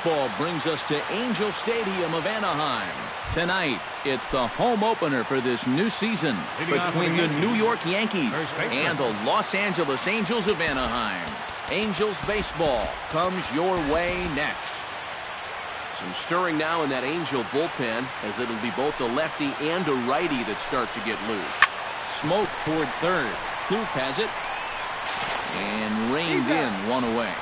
Baseball brings us to Angel Stadium of Anaheim. Tonight, it's the home opener for this new season between the New York Yankees and the Los Angeles Angels of Anaheim. Angels baseball comes your way next. Some stirring now in that Angel bullpen, as it'll be both a lefty and a righty that start to get loose. Smoke toward third. Kluth has it. And reined in, one away.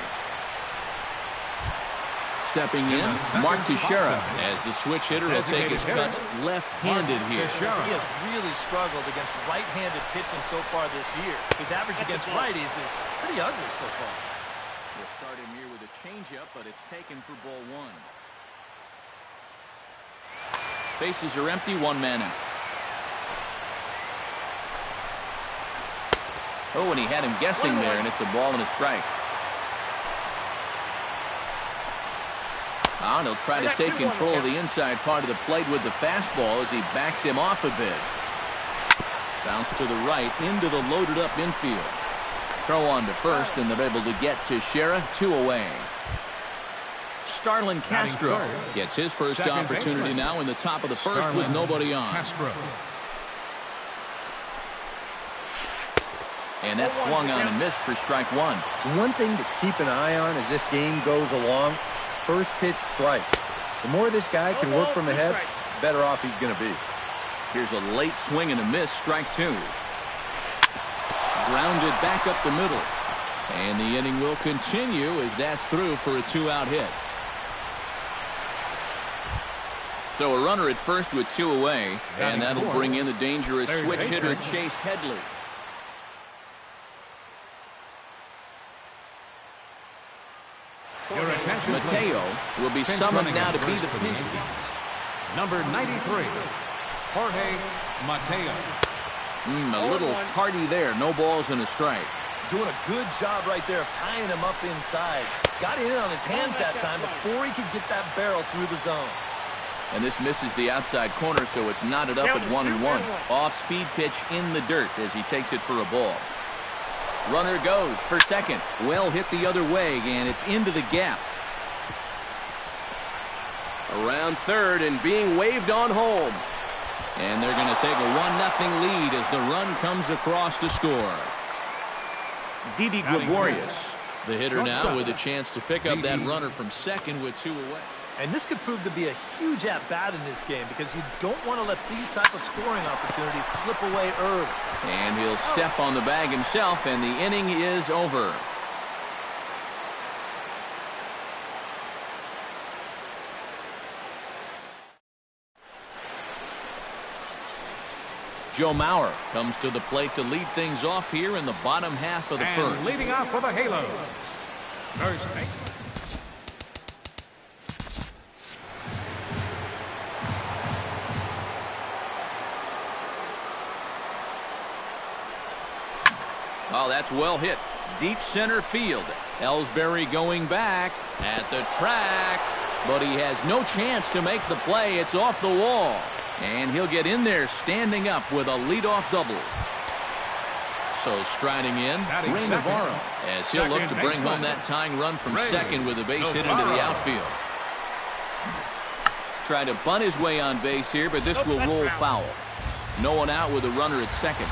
Stepping in, Mark Teixeira, as the switch hitter will take his cuts left-handed here. He has really struggled against right-handed pitching so far this year. His average against righties is pretty ugly so far. We'll start him here with a changeup, but it's taken for ball one. Bases are empty, one man out. Oh, and he had him guessing there, and it's a ball and a strike. And he'll try to take control of the inside part of the plate with the fastball as he backs him off a bit. Bounce to the right into the loaded-up infield. Throw on to first, and they're able to get Teixeira, 2 away. Starlin Castro gets his first opportunity now in the top of the first with nobody on. And that's swung on and missed for strike one. One thing to keep an eye on as this game goes along, first pitch strikes. The more this guy can work from ahead, the better off he's going to be. Here's a late swing and a miss, strike two. Grounded back up the middle. And the inning will continue as that's through for a 2-out hit. So a runner at first with 2 away, and that'll bring in the dangerous switch hitter Chase Headley. Mateo will be summoned now to be the pinch hitter. Number 93, Jorge Mateo. A little tardy there. No balls and a strike. Doing a good job right there of tying him up inside. Got it in on his hands that time before he could get that barrel through the zone. And this misses the outside corner, so it's knotted up at 1-1. Off-speed pitch in the dirt as he takes it for a ball. Runner goes for second. Well hit the other way, and it's into the gap. Around third and being waved on home. And they're going to take a 1-0 lead as the run comes across to score. Didi Gregorius, the hitter now with a chance to pick up that runner from second with 2 away. And this could prove to be a huge at-bat in this game because you don't want to let these type of scoring opportunities slip away early. And he'll step on the bag himself, and the inning is over. Joe Mauer comes to the plate to lead things off here in the bottom half of the first. Leading off for the Halos, first baseman. Oh, that's well hit. Deep center field. Ellsbury going back at the track. But he has no chance to make the play. It's off the wall. And he'll get in there standing up with a leadoff double. So striding in, Ray Navarro, as he'll look to bring home that tying run from second with a base hit into the outfield. Try to bunt his way on base here, but this will roll foul. No one out with a runner at second.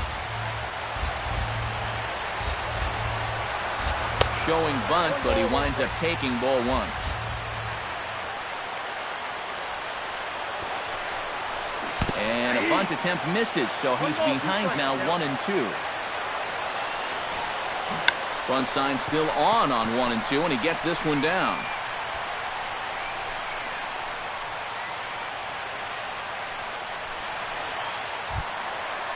Showing bunt, but he winds up taking ball one. And a bunt attempt misses, so he's behind now 1-2. Bunt sign still on 1-2, and he gets this one down.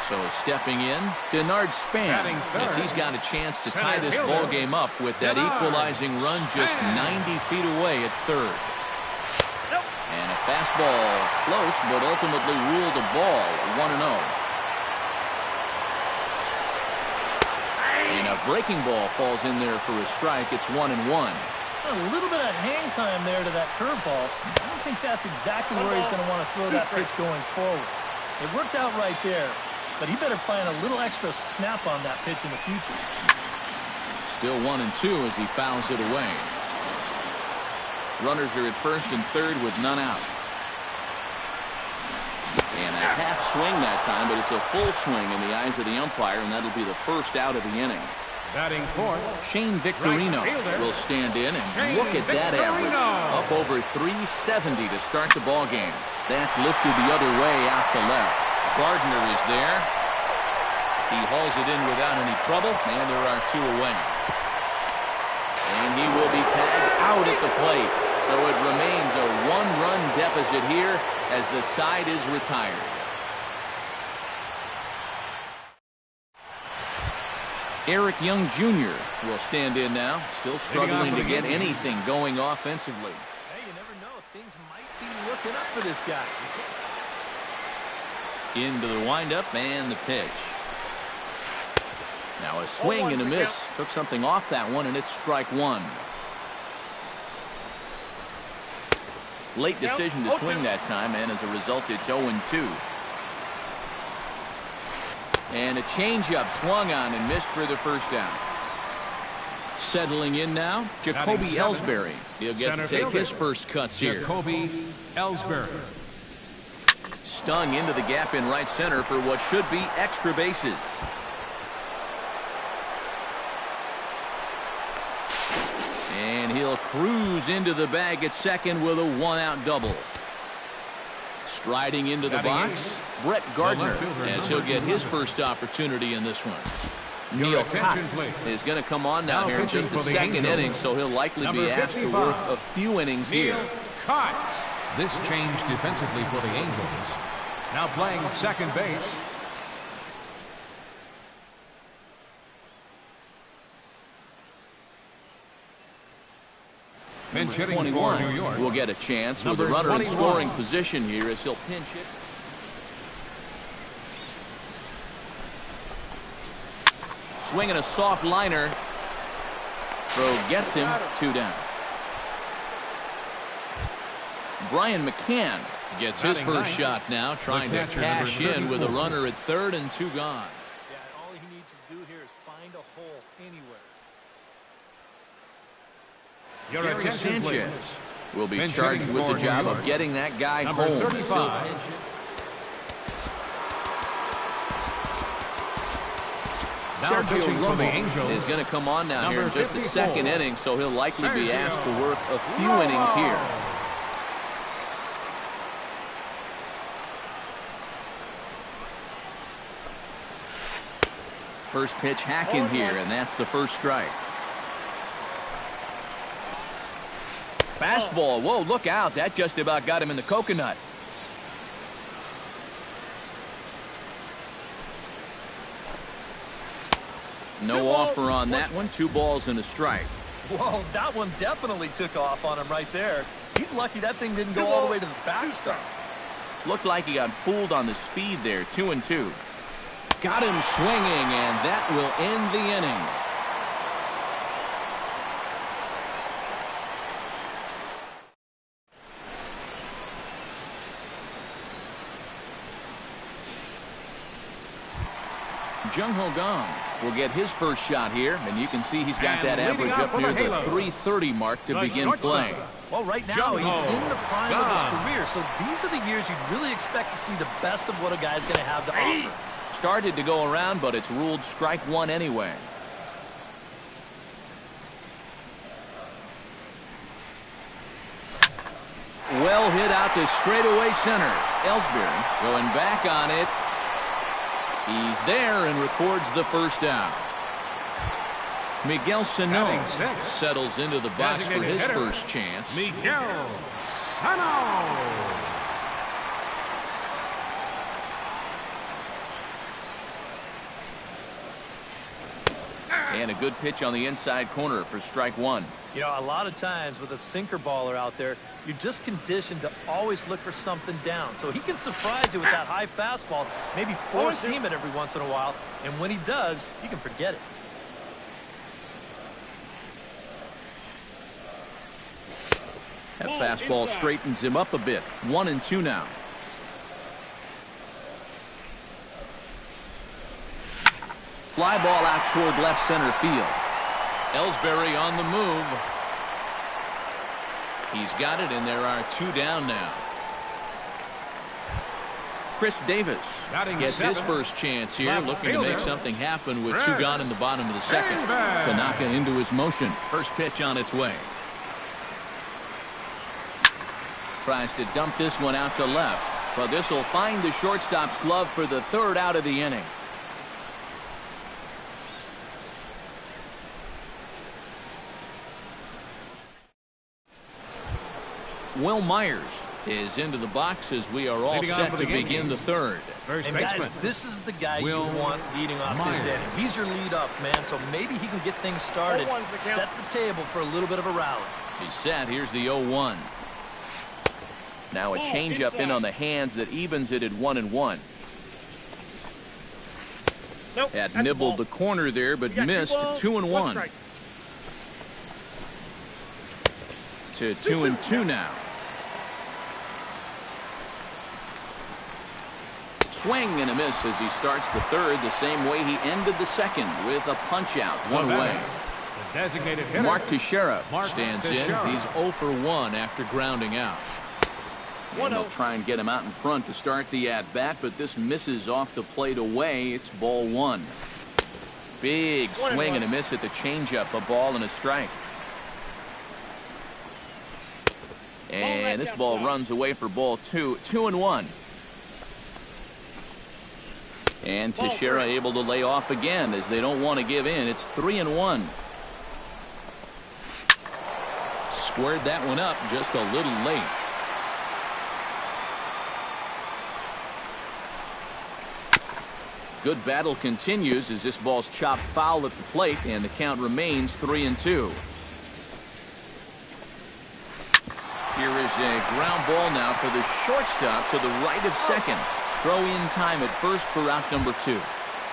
So stepping in, Denard Span, as he's got a chance to tie this ball game up with that equalizing run just 90 feet away at third. And a fastball close, but ultimately ruled a ball, 1-0. And a breaking ball falls in there for a strike. It's 1-1. A little bit of hang time there to that curveball. I don't think that's exactly where he's going to want to throw that pitch going forward. It worked out right there, but he better find a little extra snap on that pitch in the future. Still 1-2 as he fouls it away. Runners are at first and third with none out. And a half swing that time, but it's a full swing in the eyes of the umpire, and that'll be the first out of the inning. Batting fourth, Shane Victorino will stand in, and look at that average. Up over 370 to start the ball game. That's lifted the other way out to left. Gardner is there. He hauls it in without any trouble, and there are two away. And he will be tagged out at the plate. So it remains a one-run deficit here as the side is retired. Eric Young Jr. will stand in now, still struggling to get anything going offensively. Hey, you never know. Things might be looking up for this guy. Into the windup and the pitch. Now a swing and a miss. Took something off that one, and it's strike one. Late decision to swing that time, and as a result, it's 0-2. And a changeup swung on and missed for the first down. Settling in now, Jacoby Ellsbury. He'll get to take his first cuts here. Jacoby Ellsbury. Stung into the gap in right center for what should be extra bases. And he'll cruise into the bag at second with a one-out double. Striding into the box, Brett Gardner, as he'll get his first opportunity in this one. Neil Cox is going to come on now here in just the second inning, so he'll likely be asked to work a few innings here. Cox. This change defensively for the Angels. Now playing second base. Pinch hitting for New York. Will get a chance with a runner in scoring position here as he'll pinch hit. Swinging a soft liner. Throw gets him, 2 down. Brian McCann gets his first shot now, trying to cash in with a runner at third and 2 gone. Yeah, all he needs to do here is find a hole anywhere. Gary Sanchez will be charged with the job of getting that guy home. 35. Sergio Romo is going to come on now here in just the second inning, so he'll likely be asked to work a few innings here. First pitch hacking here, and that's the first strike. Fastball. Whoa, look out. That just about got him in the coconut. No offer on that one. 2 balls and a strike. Whoa, that one definitely took off on him right there. He's lucky that thing didn't go all the way to the backstop. Looked like he got fooled on the speed there. 2-2. Got him swinging, and that will end the inning. Jung Ho Kang will get his first shot here, and you can see he's got that average up near the 330 mark to begin playing. Well, right now he's in the prime of his career, so these are the years you'd really expect to see the best of what a guy's going to have to offer. Started to go around, but it's ruled strike one anyway. Well hit out to straightaway center. Ellsbury going back on it. He's there and records the first down. Miguel Sano settles into the box for his first chance. Miguel Sano. And a good pitch on the inside corner for strike one. You know, a lot of times with a sinker baller out there, you're just conditioned to always look for something down. So he can surprise you with that high fastball, maybe force seam it every once in a while. And when he does, you can forget it. That fastball straightens him up a bit. 1-2 now. Fly ball out toward left center field. Ellsbury on the move. He's got it, and there are 2 down now. Chris Davis gets his first chance here, looking to make something happen with 2 gone in the bottom of the second. Tanaka into his motion. First pitch on its way. Tries to dump this one out to left, but this will find the shortstop's glove for the 3rd out of the inning. Will Myers is into the box as we are all set to begin the 3rd. And guys, this is the guy you want leading off this inning. He's your leadoff man, so maybe he can get things started, set the table for a little bit of a rally. He's set. Here's the 0-1. Now a changeup in on the hands that evens it at 1-1. Had nibbled the corner there, but missed. 2-1. To 2-2 now. Swing and a miss as he starts the 3rd the same way he ended the 2nd with a punch out one way. Designated hitter, Mark Teixeira stands in. He's 0 for 1 after grounding out. And they'll try and get him out in front to start the at-bat, but this misses off the plate away. It's ball 1. Big swing and a miss at the changeup. A ball and a strike. And this ball runs away for ball 2. 2-1. And Teixeira able to lay off again as they don't want to give in. It's 3-1. Squared that one up just a little late. Good battle continues as this ball's chopped foul at the plate, and the count remains 3-2. Here is a ground ball now for the shortstop to the right of second. Throw in time at first for out number 2.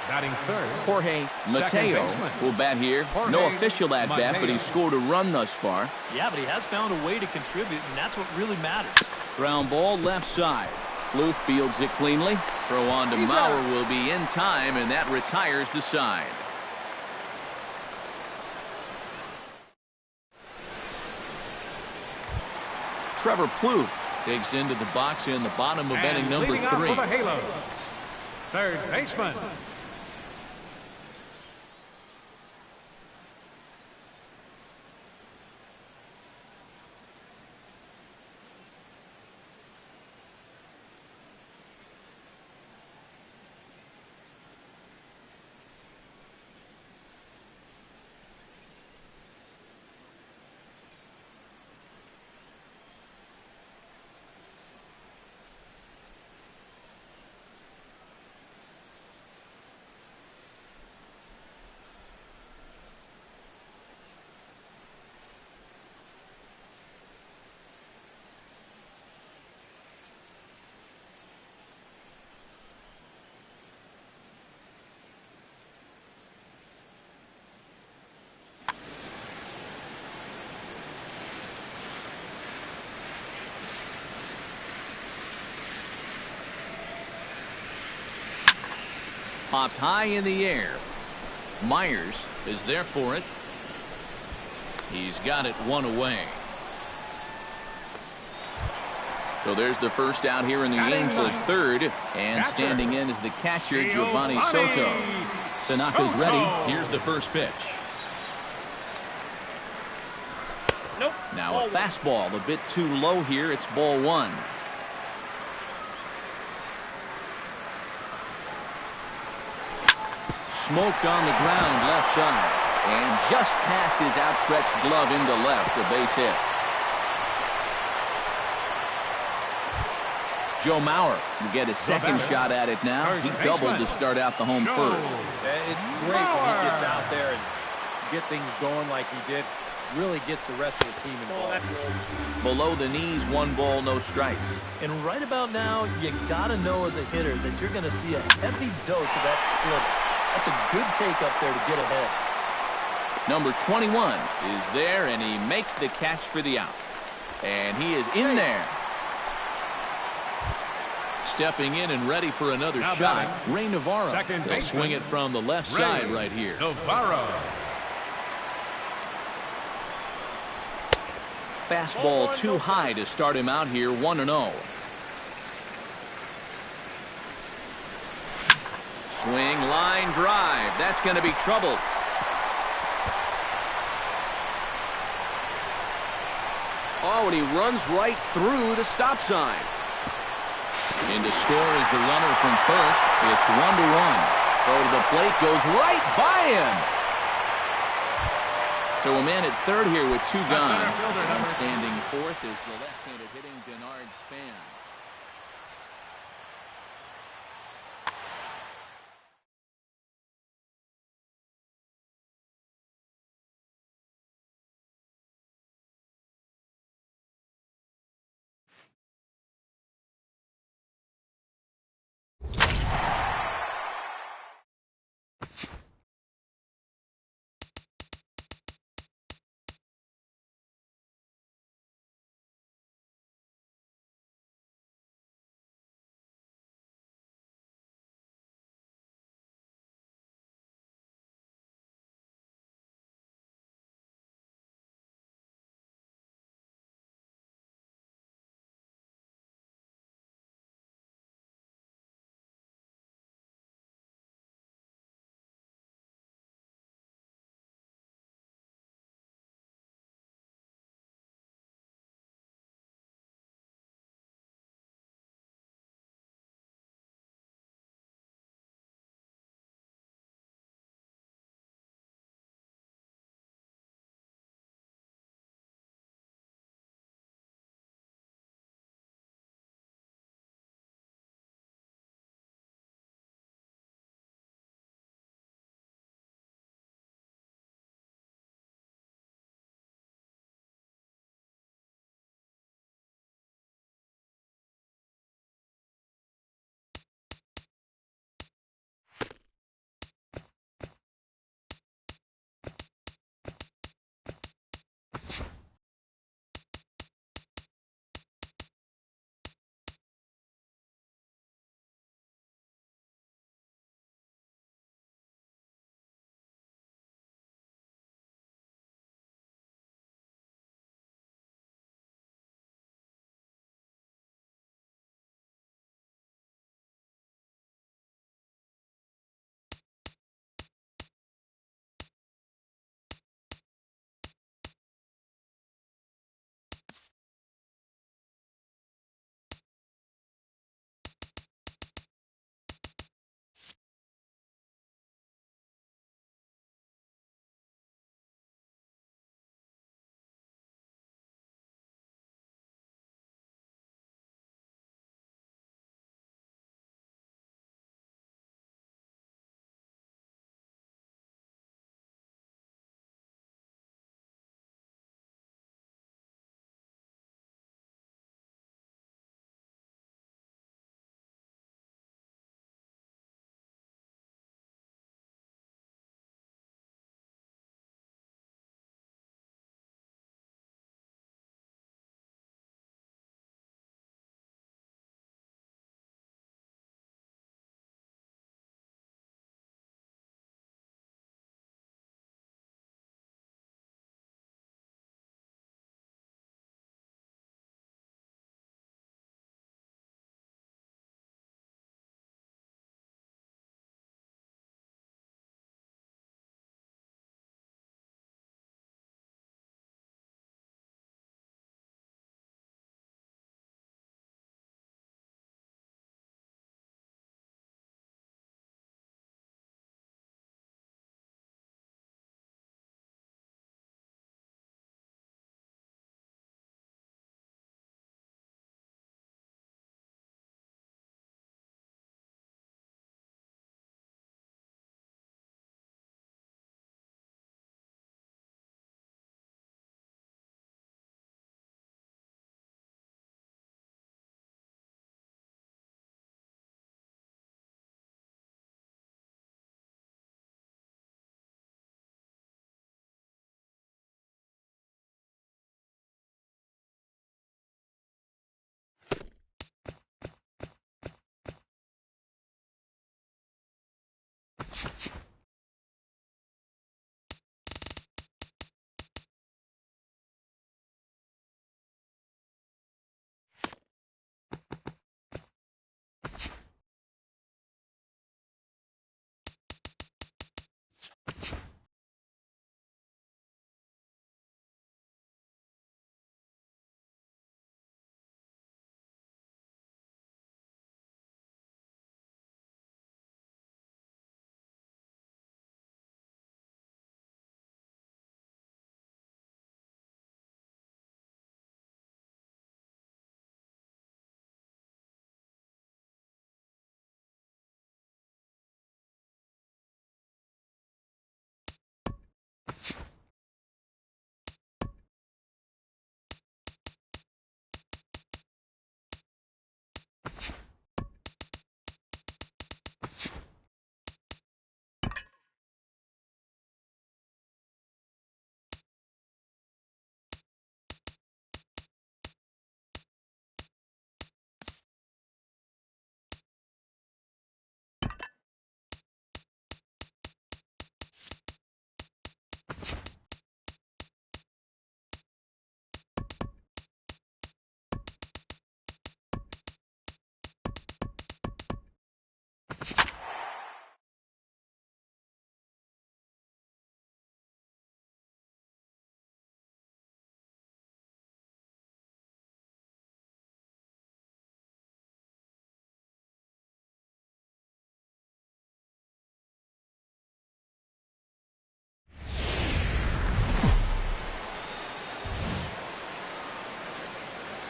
Batting 3rd, Jorge Mateo will bat here. No official at bat, but he's scored a run thus far. Yeah, but he has found a way to contribute, and that's what really matters. Ground ball left side. Blue fields it cleanly. Throw on to Mauer will be in time, and that retires the side. Trevor Plouffe digs into the box in the bottom of inning number 3. For the Halos, 3rd baseman. Popped high in the air. Myers is there for it. He's got it 1 away. So there's the first out here in the Angels' 3rd. And standing in is the catcher, Giovanni Soto. Tanaka's ready. Here's the first pitch. Now a fastball a bit too low here. It's ball 1. Smoked on the ground left side. And just past his outstretched glove into left. A base hit. Joe Mauer will get a second shot at it now. He doubled to start out the home first. It's great when he gets out there and get things going like he did. Really gets the rest of the team involved. Below the knees, 1 ball, no strikes. And right about now, you got to know as a hitter that you're going to see a heavy dose of that splitter. That's a good take up there to get ahead. Number 21 is there, and he makes the catch for the out. And he is in there. Stepping in and ready for another shot. Ray Navarro. He'll swing it from the left side right here. fastball too high to start him out here 1-0. Swing, line drive. That's going to be trouble. Oh, and he runs right through the stop sign. In to score is the runner from first. It's 1-1. Throw to the plate goes right by him. So a man at third here with two gone. And standing fourth is the left-handed hitting Denard Span.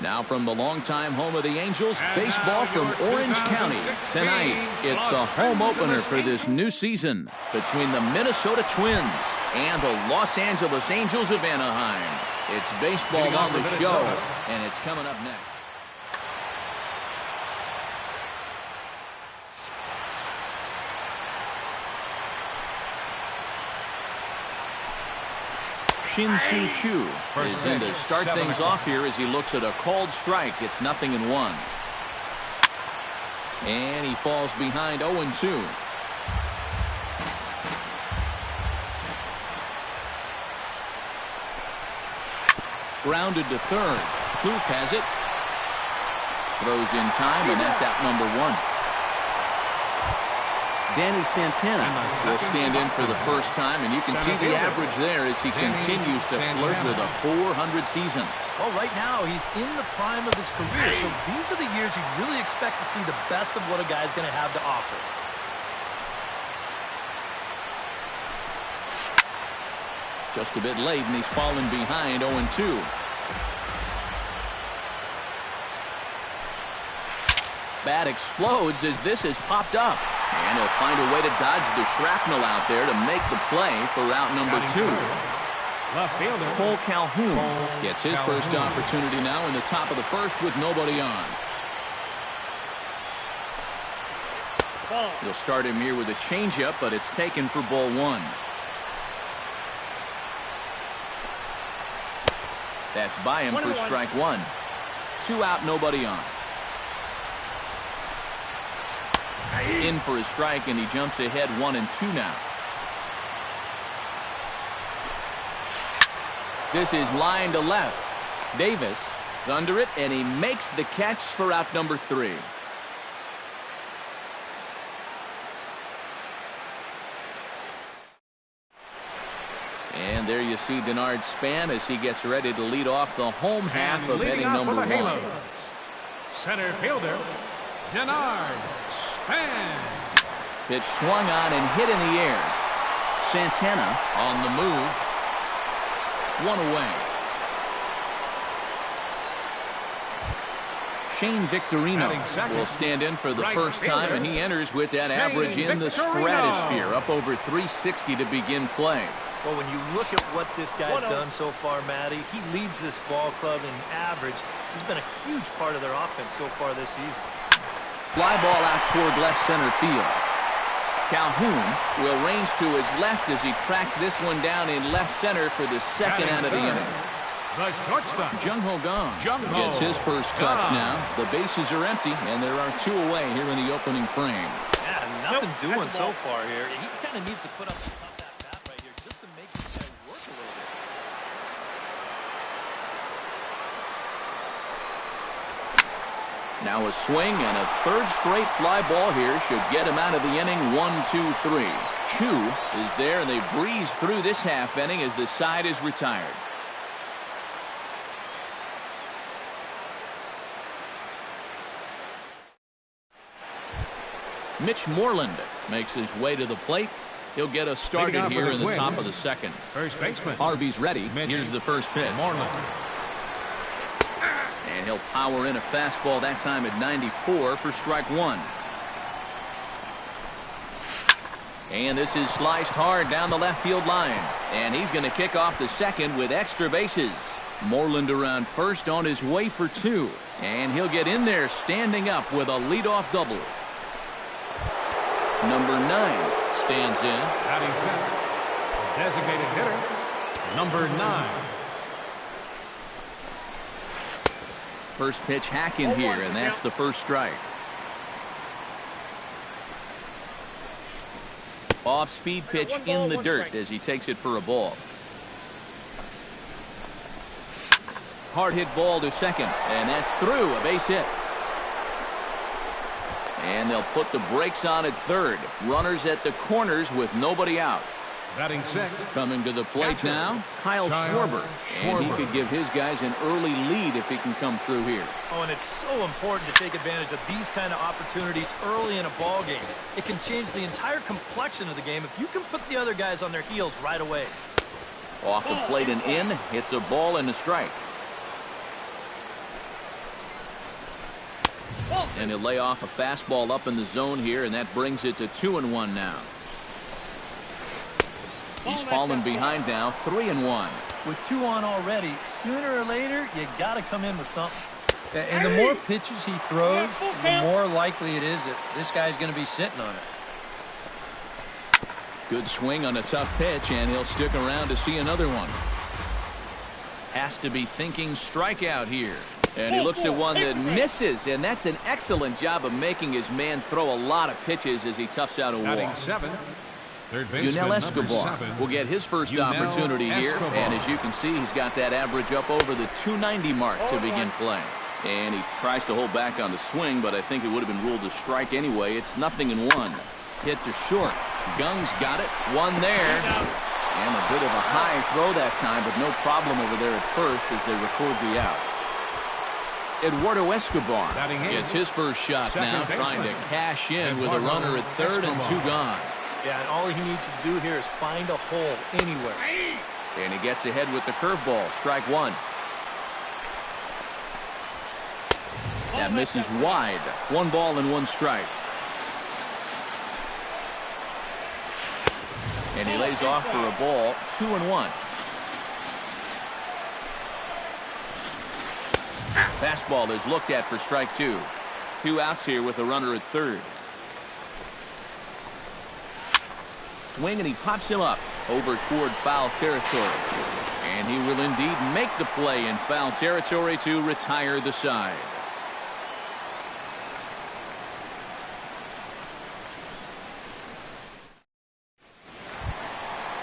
Now from the longtime home of the Angels, baseball from Orange County. Tonight, it's the home opener for this new season between the Minnesota Twins and the Los Angeles Angels of Anaheim. It's baseball on the show, and it's coming up next. Shin-Soo Choo is in to start things off here as he looks at a called strike. It's 0-1. And he falls behind 0-2. Grounded to third. Kloof has it. Throws in time, and that's out number 1. Danny Santana will stand in for the first time, and you can see the average there as he continues to flirt with a .400 season. Well, right now, he's in the prime of his career, so these are the years you really expect to see the best of what a guy's going to have to offer. Just a bit late, and he's fallen behind 0-2. Bat explodes as this has popped up. And he'll find a way to dodge the shrapnel out there to make the play for route number 2. Left fielder Cole Calhoun gets his first opportunity now in the top of the first with nobody on. He'll start him here with a changeup, but it's taken for ball 1. That's by him for strike 1. 2 out, nobody on. In for a strike, and he jumps ahead 1-2 now. This is line to left. Davis is under it, and he makes the catch for out number 3. And there you see Denard Span as he gets ready to lead off the home half of inning number 1. Center fielder Denard Span. Pitch swung on and hit in the air. Santana on the move. 1 away. Shane Victorino will stand in for the first time, and he enters with that average in the stratosphere, up over 360 to begin play. Well, when you look at what this guy's done so far, Matty, he leads this ball club in average. He's been a huge part of their offense so far this season. Fly ball out toward left center field. Calhoun will range to his left as he tracks this one down in left center for the second out of the inning. The shortstop Jung Ho Kang gets his first cuts now. The bases are empty, and there are 2 away here in the opening frame. Yeah, nothing doing so far here. He kind of needs to put up the top of that bat right here just to make this guy work a little bit. Now a swing and a third straight fly ball here should get him out of the inning. 1-2-3. Choo is there, and they breeze through this half inning as the side is retired. Mitch Moreland makes his way to the plate. He'll get us started here in the top of the second. First baseman Harvey's ready. Mitch Here's the first pitch. Moreland. And he'll power in a fastball that time at 94 for strike 1. And this is sliced hard down the left field line. And he's going to kick off the second with extra bases. Moreland around first on his way for 2. And he'll get in there standing up with a leadoff double. Number 9 stands in. Batting fifth, designated hitter, number 9. First pitch hack in here, and that's the first strike. Off-speed pitch in the dirt as he takes it for a ball. Hard hit ball to second, and that's through, a base hit. And they'll put the brakes on at third. Runners at the corners with nobody out. Batting sixth. Coming to the plate now, Kyle Schwarber. And he could give his guys an early lead if he can come through here. Oh, and it's so important to take advantage of these kind of opportunities early in a ball game. It can change the entire complexion of the game if you can put the other guys on their heels right away. Off the plate and in, it's a ball and a strike. And he'll lay off a fastball up in the zone here, and that brings it to 2-1 now. He's fallen behind now, 3-1. With 2 on already, sooner or later, you got to come in with something. And the more pitches he throws, the more likely it is that this guy's going to be sitting on it. Good swing on a tough pitch, and he'll stick around to see another one. Has to be thinking strikeout here. And he looks at one that misses, and that's an excellent job of making his man throw a lot of pitches as he toughs out a Batting walk. 7th, third baseman Yunel number Escobar 7. will get his first Yunel opportunity here, Escobar. and as you can see, he's got that average up over the 290 mark to begin play. And he tries to hold back on the swing, but I think it would have been ruled a strike anyway. It's 0-1. Hit to short. Gung's got it. One there. And a bit of a high throw that time, but no problem over there at first as they record the out. Eduardo Escobar Batting eighth. gets his first shot Second now, baseman. trying to cash in with a Eduardo runner at third and Escobar. 2 gone. Yeah, and all he needs to do here is find a hole anywhere. And he gets ahead with the curveball. Strike 1. That misses wide. 1 ball and 1 strike. And he lays off for a ball. 2-1. Fastball is looked at for strike 2. 2 outs here with a runner at third. Swing, and he pops him up over toward foul territory. And he will indeed make the play in foul territory to retire the side.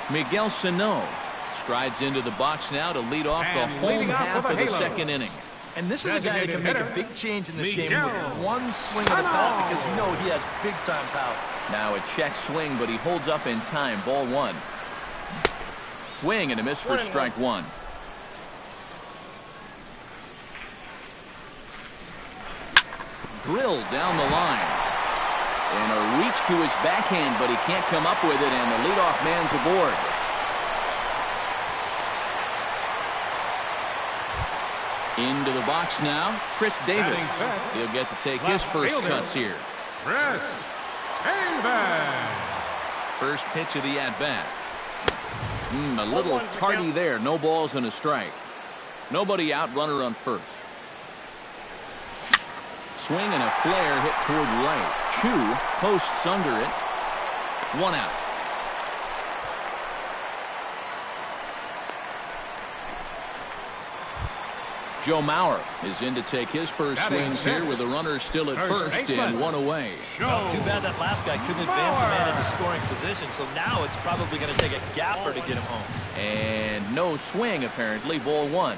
Miguel Sano strides into the box now to lead off the And home leading off half with of a the halo. second inning. And this is a guy that can make a Designated big change in this game Miguel with one swing of the bat, because you know he has big-time power. Now a check swing, but he holds up in time. Ball 1. Swing and a miss for strike 1. Drilled down the line. And a reach to his backhand, but he can't come up with it, and the leadoff man's aboard. Into the box now, Chris Davis. Batting fifth. He'll get to take his Left first fielder. cuts here. Chris Davis. First pitch of the at-bat. A little tardy there. No balls and a strike. Nobody out, runner on first. Swing and a flare hit toward right. Chu posts under it. 1 out. Joe Mauer is in to take his first Batting swings here sixth. with the runner still at First first baseman. and 1 away. Oh, too bad that last guy couldn't advance the man into scoring position, so now it's probably going to take a gapper to get him home. And no swing, apparently. Ball 1.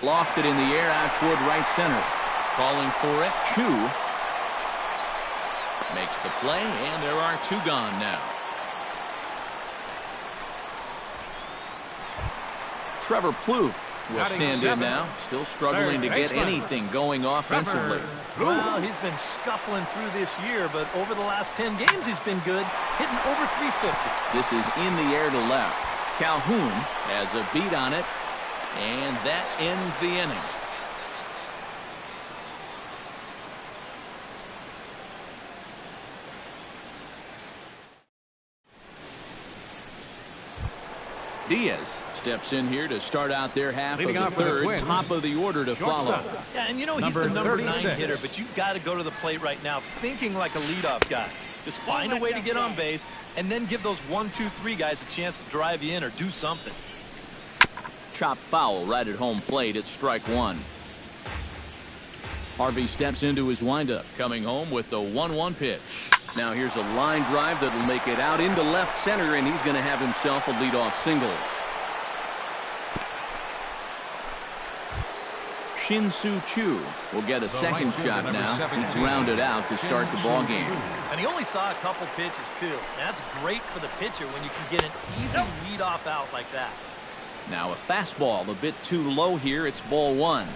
Lofted in the air out toward right center. Calling for it. Chu makes the play, and there are 2 gone now. Trevor Plouffe will Batting stand in seventh. now. Still struggling to Third get baseman. anything going offensively. Well, he's been scuffling through this year, but over the last 10 games, he's been good, hitting over 350. This is in the air to left. Calhoun has a beat on it, and that ends the inning. Diaz steps in here to start out their half Leading of off the for the third, Twins, top of the order to follow. shortstop. Yeah, and you know, he's Number the number 9 36. hitter, but you've got to go to the plate right now thinking like a leadoff guy. Just find a way to get on base, and then give those 1, 2, 3 guys a chance to drive you in or do something. Chopped foul right at home plate at strike 1. Harvey steps into his windup, coming home with the 1-1 pitch. Now here's a line drive that will make it out into left center, and he's going to have himself a leadoff single. Shin-Soo Choo will get a second right shot fielder, now. number He 17. grounded out to start the ball game. And he only saw a couple pitches, too. That's great for the pitcher when you can get an easy leadoff out like that. Now a fastball a bit too low here. It's ball 1.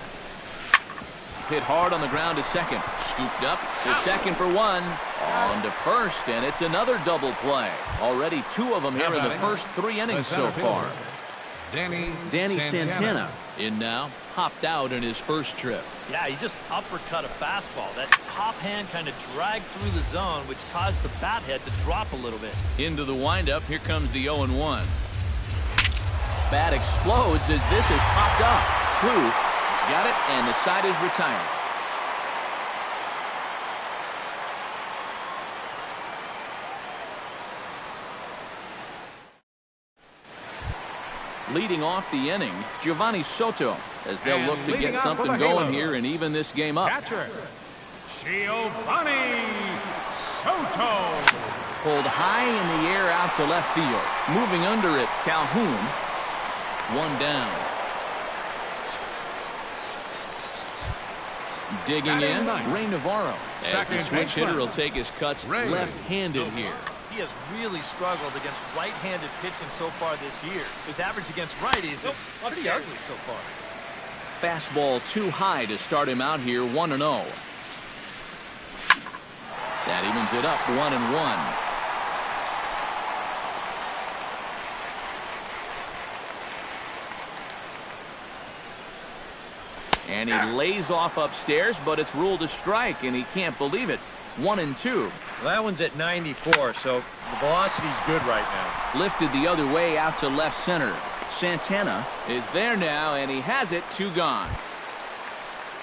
Hit hard on the ground to second. Scooped up to second for 1. On to first, and it's another double play. Already 2 of them here in the first 3 innings so far. Danny Danny Santana in now. popped out in his first trip. Yeah, he just uppercut a fastball. That top hand kind of dragged through the zone, which caused the bat head to drop a little bit. Into the windup, here comes the 0-1. Bat explodes as this is popped up. Booth has got it, and the side is retired. Leading off the inning, Giovanni Soto, as they'll And look to leading get off something for the going Halos, here and even this game up. Catcher, Giovanni Soto. Pulled high in the air out to left field. Moving under it, Calhoun. One down. Digging in, Ray Navarro. As the switch hitter will take his cuts left-handed here. He has really struggled against right-handed pitching so far this year. His average against righties is pretty ugly so far. Fastball too high to start him out here, 1-0. That evens it up, 1-1. And he lays off upstairs, but it's ruled a strike, and he can't believe it. 1-2. Well, that one's at 94, so the velocity's good right now. Lifted the other way out to left center. Santana is there now, and he has it, 2 gone.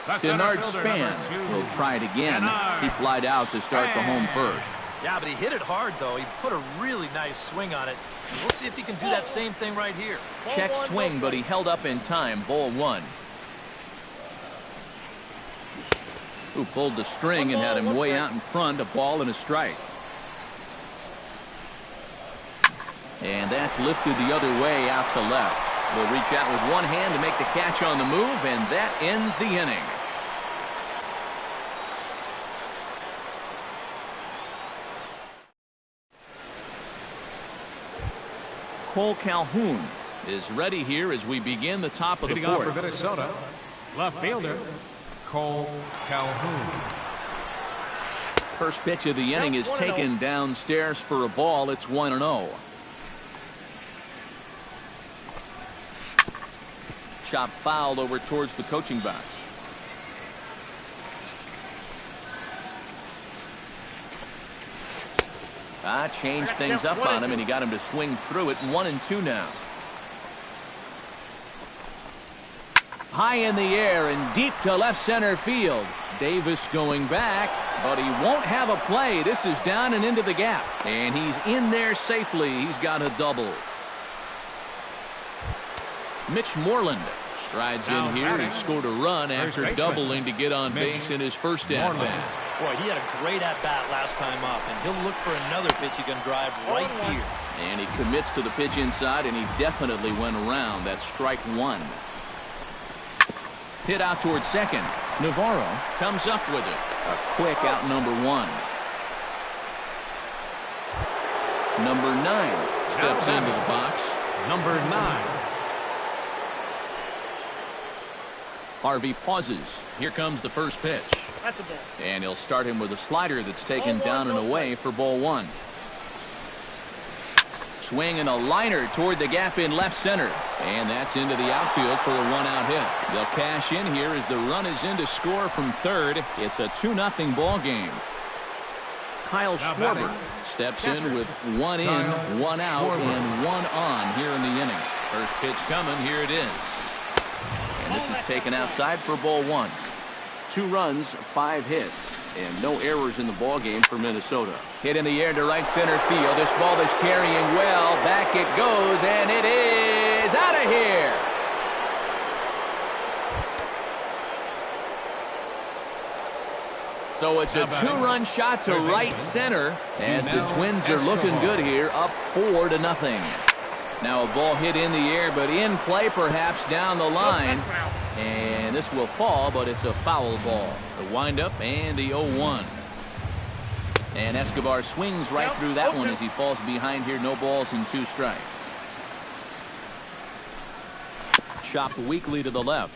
Denard Span will try it again. He flied out to start the home first. Yeah, but he hit it hard, though. He put a really nice swing on it. And we'll see if he can do that same thing right here. Check swing, but he held up in time. Ball 1. Who pulled the string and had him way out in front, a ball and a strike. And that's lifted the other way out to left. Will reach out with one hand to make the catch on the move, and that ends the inning. Cole Calhoun is ready here as we begin the top of the Leading off fourth. for Minnesota, left fielder, Cole Calhoun. First pitch of the inning is taken downstairs for a ball. It's 1-0. Chop fouled over towards the coaching box. Changed things up on him, and he got him to swing through it. 1-2 now. High in the air and deep to left center field. Davis going back, but he won't have a play. This is down and into the gap, and he's in there safely. He's got a double. Mitch Moreland strides in here. He scored a run after doubling to get on base in his first at-bat. Boy, he had a great at-bat last time up, and he'll look for another pitch he can drive right here. And he commits to the pitch inside, and he definitely went around. That's strike 1. Hit out towards second. Navarro comes up with it. A quick out number 1. Number 9 steps into the box. Number 9. Harvey pauses. Here comes the first pitch. That's a ball. And he'll start him with a slider that's taken down and away for ball 1. Swing and a liner toward the gap in left center. And that's into the outfield for a 1-out hit. They'll cash in here as the run is in to score from third. It's a 2-0 ball game. Kyle Schwarber steps in with 1 in, 1 out, and 1 on here in the inning. First pitch coming. Here it is. And this is taken outside for ball 1. 2 runs, 5 hits, and no errors in the ball game for Minnesota. Hit in the air to right center field. This ball is carrying well. Back it goes, and it is out of here. So it's a 2-run shot to right center as the Twins are looking good here, up 4-0. Now a ball hit in the air, but in play perhaps down the line. And this will fall, but it's a foul ball. The windup and the 0-1. And Escobar swings right through that one as he falls behind here. No balls and 2 strikes. Chopped weakly to the left.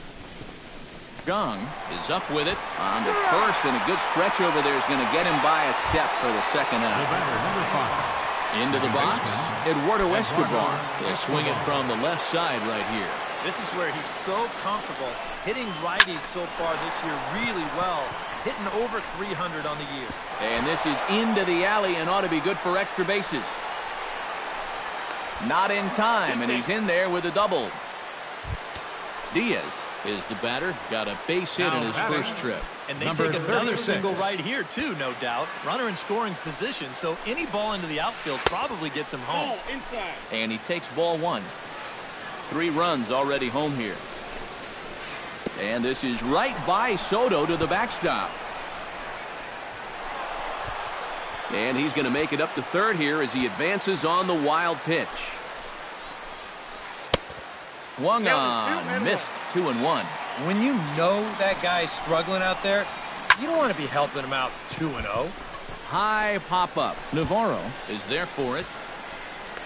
Gong is up with it on the first, and a good stretch over there is going to get him by a step for the second out. Number 5. Into the box, Eduardo Escobar. He'll swing it from the left side right here. This is where he's so comfortable hitting righties so far this year really well, hitting over 300 on the year. And this is into the alley and ought to be good for extra bases. Not in time, and he's in there with a double. Diaz is the batter. Got a base hit in his first trip. And they take another single right here, too, no doubt. Runner in scoring position, so any ball into the outfield probably gets him home. Inside. And he takes ball one. 3 runs already home here. And this is right by Soto to the backstop. And he's going to make it up to third here as he advances on the wild pitch. Swung on, missed. 2-1. When you know that guy's struggling out there, you don't want to be helping him out 2-0. High pop-up. Navarro is there for it.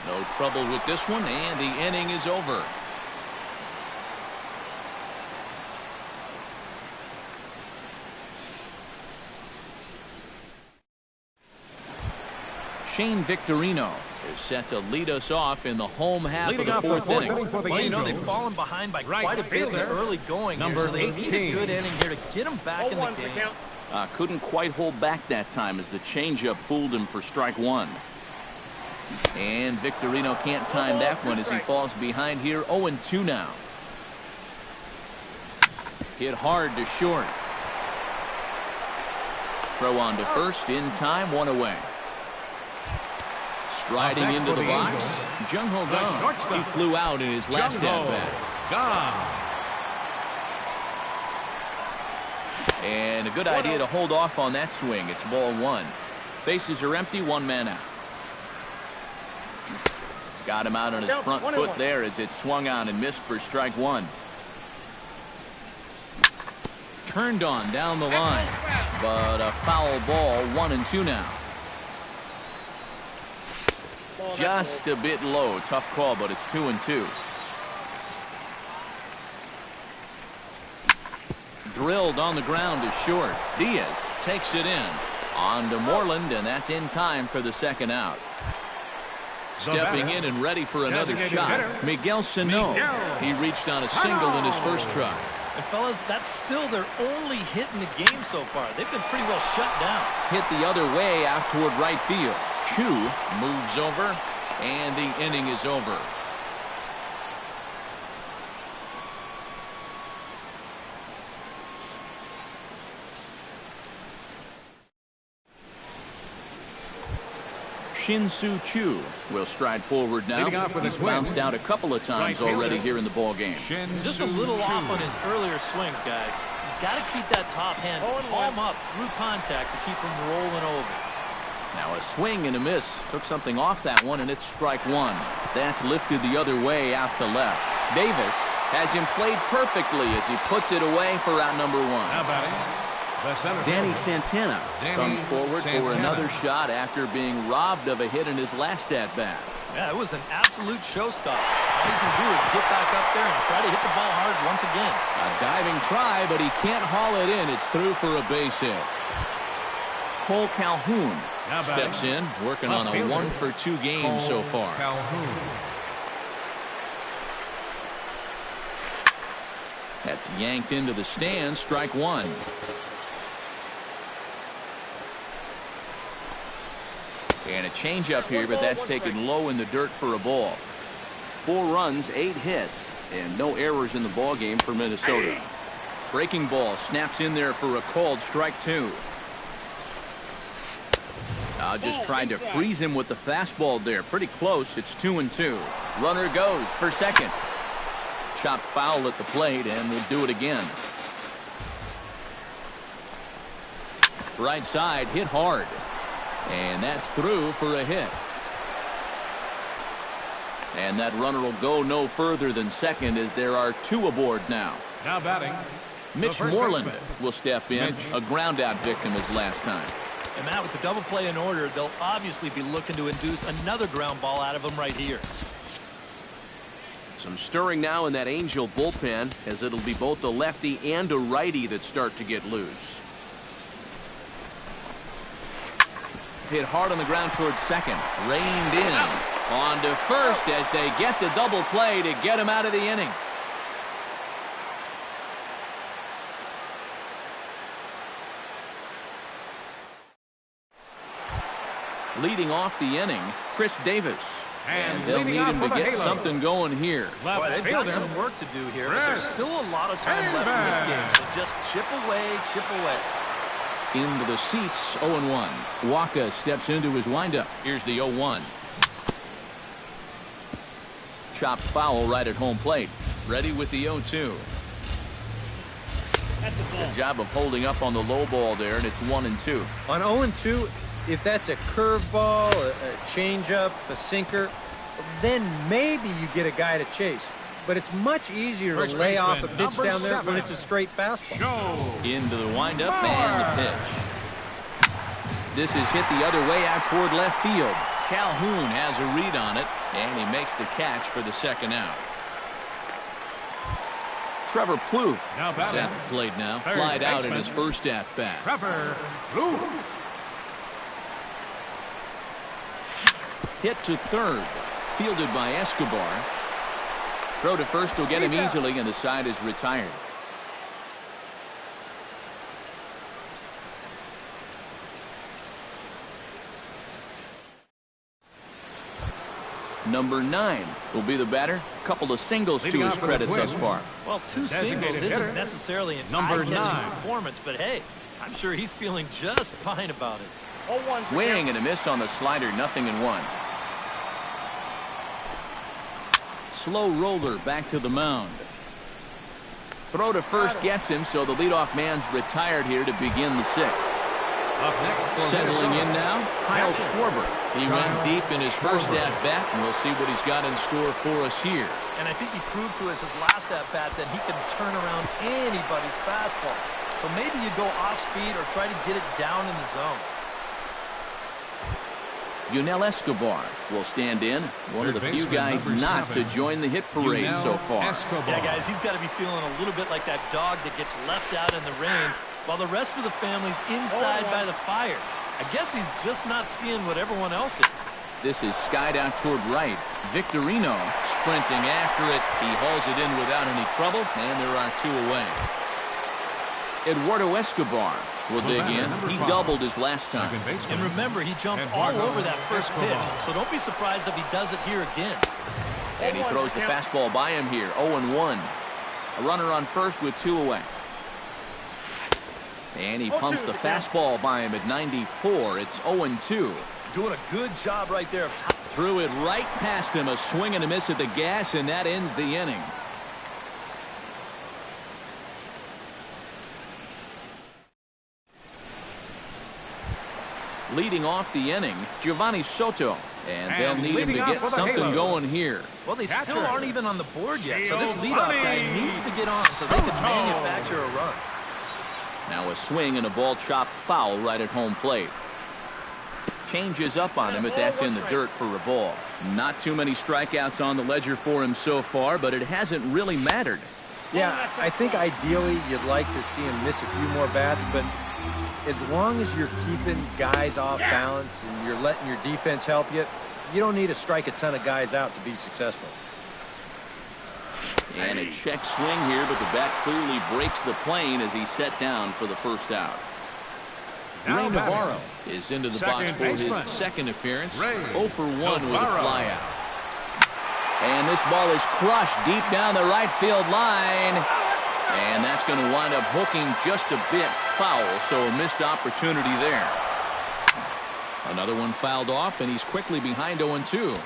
No trouble with this one, and the inning is over. Shane Victorino is set to lead us off in the home half of the 4th inning. Well, you know, they've fallen behind by quite a bit in the early going here, so they need a good inning here to get them back in the game. Couldn't quite hold back that time as the changeup fooled him for strike one. And Victorino can't time that one as he falls behind here. 0-2 now. Hit hard to short. Throw on to first in time, 1 away. Striding into the box, Jung Ho Kang. He flew out in his last at-bat. And a good idea to hold off on that swing. It's ball 1. Bases are empty, 1 man out. Got him out on his front foot there as it swung on and missed for strike 1. Turned on down the line, but a foul ball. 1-2 now. Just a bit low. Tough call, but it's 2-2. Drilled on the ground to short. Diaz takes it in. On to Moreland, and that's in time for the second out. Stepping in and ready for another shot, Miguel Sano. He reached on a single in his first try. And fellas, that's still their only hit in the game so far. They've been pretty well shut down. Hit the other way out toward right field. Chu moves over, and the inning is over. Shin-Soo Choo will stride forward now. He's bounced out a couple of times already here in the ball game. Just a little off on his earlier swings, guys. You've got to keep that top hand palm up through contact to keep him rolling over. Now a swing and a miss. Took something off that one, and it's strike 1. That's lifted the other way out to left. Davis has him played perfectly as he puts it away for out number 1. How about it? Danny Santana comes forward for another shot after being robbed of a hit in his last at-bat. Yeah, it was an absolute showstopper. All you can do is get back up there and try to hit the ball hard once again. A diving try, but he can't haul it in. It's through for a base hit. Cole Calhoun steps in, working on a 1-for-2 game so far. That's yanked into the stands, strike 1. And a changeup here, but that's taken low in the dirt for a ball. 4 runs, 8 hits, and no errors in the ball game for Minnesota. Breaking ball snaps in there for a called strike 2. Just trying to freeze him with the fastball there. Pretty close. It's 2-2. Runner goes for second. Chopped foul at the plate, and we'll do it again. Right side, hit hard. And that's through for a hit. And that runner will go no further than second as there are 2 aboard now. Now batting, Mitch Moreland will step in. A ground out victim as last time. And Matt, with the double play in order, they'll obviously be looking to induce another ground ball out of him right here. Some stirring now in that Angel bullpen, as it'll be both a lefty and a righty that start to get loose. Hit hard on the ground towards second. Reined in. On to first as they get the double play to get him out of the inning. Leading off the inning, Chris Davis. And they'll need him to get something going here. Boy, they've got some work to do here, but there's still a lot of time left in this game. So just chip away, chip away. Into the seats, 0-1. Wacha steps into his windup. Here's the 0-1. Chopped foul right at home plate. Ready with the 0-2. Good job of holding up on the low ball there, and it's 1-2. On 0-2, if that's a curveball, a changeup, a sinker, then maybe you get a guy to chase. But it's much easier to lay off a pitch down there when it's a straight fastball. Into the windup and the pitch. This is hit the other way out toward left field. Calhoun has a read on it, and he makes the catch for the second out. Trevor Plouffe is at the plate now. Flied out in his first at-bat. Trevor Plouffe. Hit to third. Fielded by Escobar. Throw to first will get him easily, and the side is retired. Number 9 will be the batter. A couple of singles to his credit thus far. Well, 2 singles isn't necessarily an eye-catching performance, but hey, I'm sure he's feeling just fine about it. Swing and a miss on the slider, 0-1. Slow roller back to the mound. Throw to first gets him, so the leadoff man's retired here to begin the 6th. Up next, settling in now, Kyle Schwarber. He went deep in his first at-bat, and we'll see what he's got in store for us here. And I think he proved to us his last at-bat that he can turn around anybody's fastball. So maybe you go off-speed or try to get it down in the zone. Yunel Escobar will stand in. One of the few guys not to join the hit parade so far. Yeah, guys, he's got to be feeling a little bit like that dog that gets left out in the rain while the rest of the family's inside by the fire. I guess he's just not seeing what everyone else is. This is skied out toward right. Victorino sprinting after it. He hauls it in without any trouble, and there are 2 away. Eduardo Escobar will dig in. He doubled his last time. And remember, he jumped all over that first pitch, so don't be surprised if he does it here again. And he throws the fastball by him here, 0-1. A runner on first with 2 away. And he pumps the fastball by him at 94. It's 0-2. Doing a good job right there. Threw it right past him. A swing and a miss at the gas, and that ends the inning. Leading off the inning, Giovanni Soto. And they'll need him to get something going here. Well, they still aren't even on the board yet, so this leadoff guy needs to get on so they can manufacture a run. Now a swing and a ball chopped foul right at home plate. Changes up on him, but that's in the dirt for a ball. Not too many strikeouts on the ledger for him so far, but it hasn't really mattered. Yeah, I think ideally you'd like to see him miss a few more bats, but as long as you're keeping guys off balance and you're letting your defense help you, you don't need to strike a ton of guys out to be successful. And a check swing here, but the bat clearly breaks the plane as he's set down for the first out. Ray Navarro is into the box for his second appearance. 0 for 1 with a flyout. And this ball is crushed deep down the right field line. And that's going to wind up hooking just a bit foul, so a missed opportunity there. Another one fouled off, and he's quickly behind 0-2.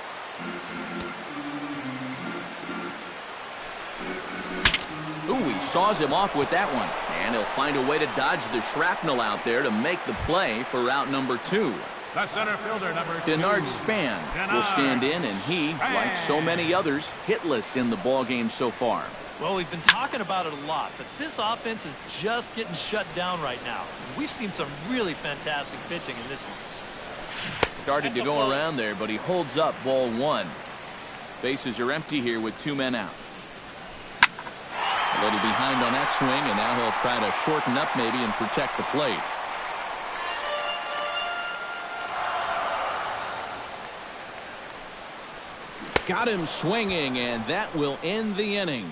Ooh, he saws him off with that one. And he'll find a way to dodge the shrapnel out there to make the play for out number 2. The center fielder, number 2. Denard Span will stand in, and he, like so many others, hitless in the ballgame so far. Well, we've been talking about it a lot, but this offense is just getting shut down right now. We've seen some really fantastic pitching in this one. Started to go around there, but he holds up ball 1. Bases are empty here with 2 men out. A little behind on that swing, and now he'll try to shorten up maybe and protect the plate. Got him swinging, and that will end the inning.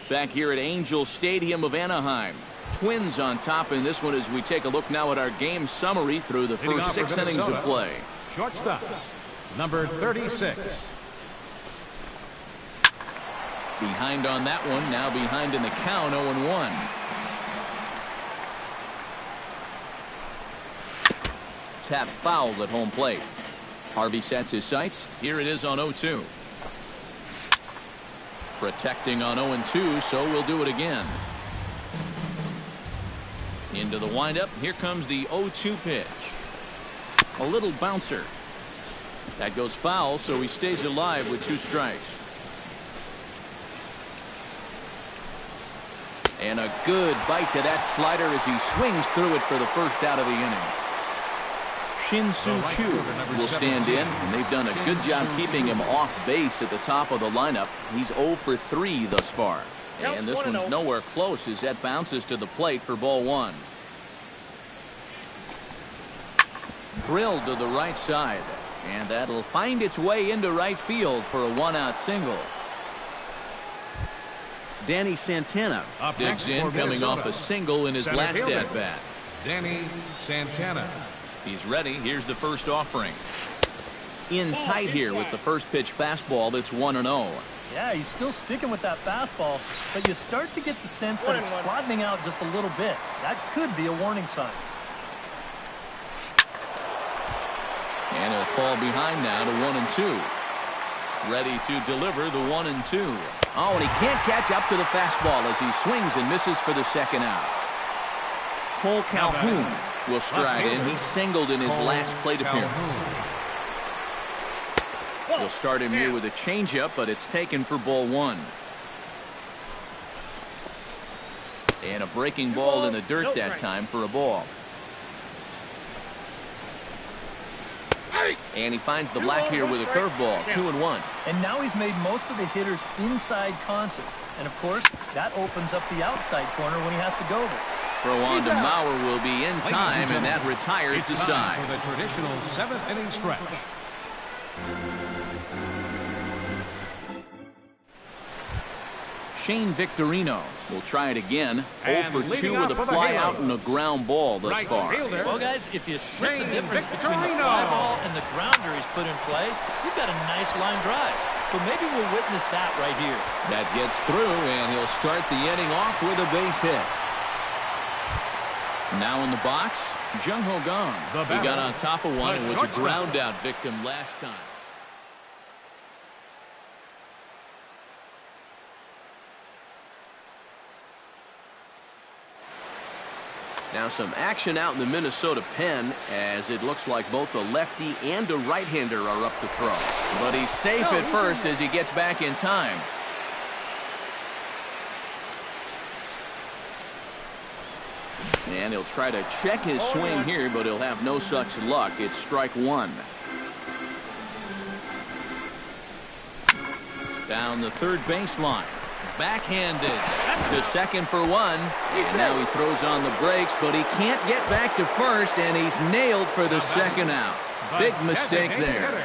back here at Angel Stadium of Anaheim. Twins on top in this one as we take a look now at our game summary through the first 6 innings of play. Shortstop, number 36. Behind on that one, now behind in the count, 0-1. Tap fouled at home plate. Harvey sets his sights. Here it is on 0-2. Protecting on 0-2, so we'll do it again. Into the windup. Here comes the 0-2 pitch. A little bouncer. That goes foul, so he stays alive with 2 strikes. And a good bite to that slider as he swings through it for the first out of the inning. Shin-Soo Choo will stand in, and they've done a good job keeping him off base at the top of the lineup. He's 0 for 3 thus far. And this one's nowhere close as that bounces to the plate for ball 1. Drilled to the right side, and that'll find its way into right field for a 1-out single. Danny Santana digs in, coming off a single in his last at-bat. Danny Santana. He's ready. Here's the first offering. In tight here with the first pitch fastball that's 1-0. Yeah, he's still sticking with that fastball, but you start to get the sense that it's flattening out just a little bit. That could be a warning sign. And he'll fall behind now to 1-2. Ready to deliver the 1-2. Oh, and he can't catch up to the fastball as he swings and misses for the second out. Cole Calhoun will stride in. He singled in his last plate appearance. We'll start him here with a changeup, but it's taken for ball 1. And a breaking ball in the dirt that time for a ball. And he finds the black here with a curveball, 2-1. And now he's made most of the hitters inside conscious. And of course, that opens up the outside corner when he has to go there. Throw on to Mauer will be in time, and that retires the side. For the traditional 7th inning stretch. Shane Victorino will try it again. 0 for 2 with a fly out and a ground ball thus far. Well, guys, if you split the difference between the fly ball and the grounder he's put in play, you've got a nice line drive. So maybe we'll witness that right here. That gets through, and he'll start the inning off with a base hit. Now in the box, Jung Ho Kang. He got on top of one and was a ground out victim last time. Now some action out in the Minnesota pen as it looks like both a lefty and a right-hander are up to throw. But he's safe at first as he gets back in time. And he'll try to check his swing here, but he'll have no such luck. It's strike 1. Down the third baseline. Backhanded to second for 1. And now he throws on the brakes, but he can't get back to first, and he's nailed for the second out. Big mistake there.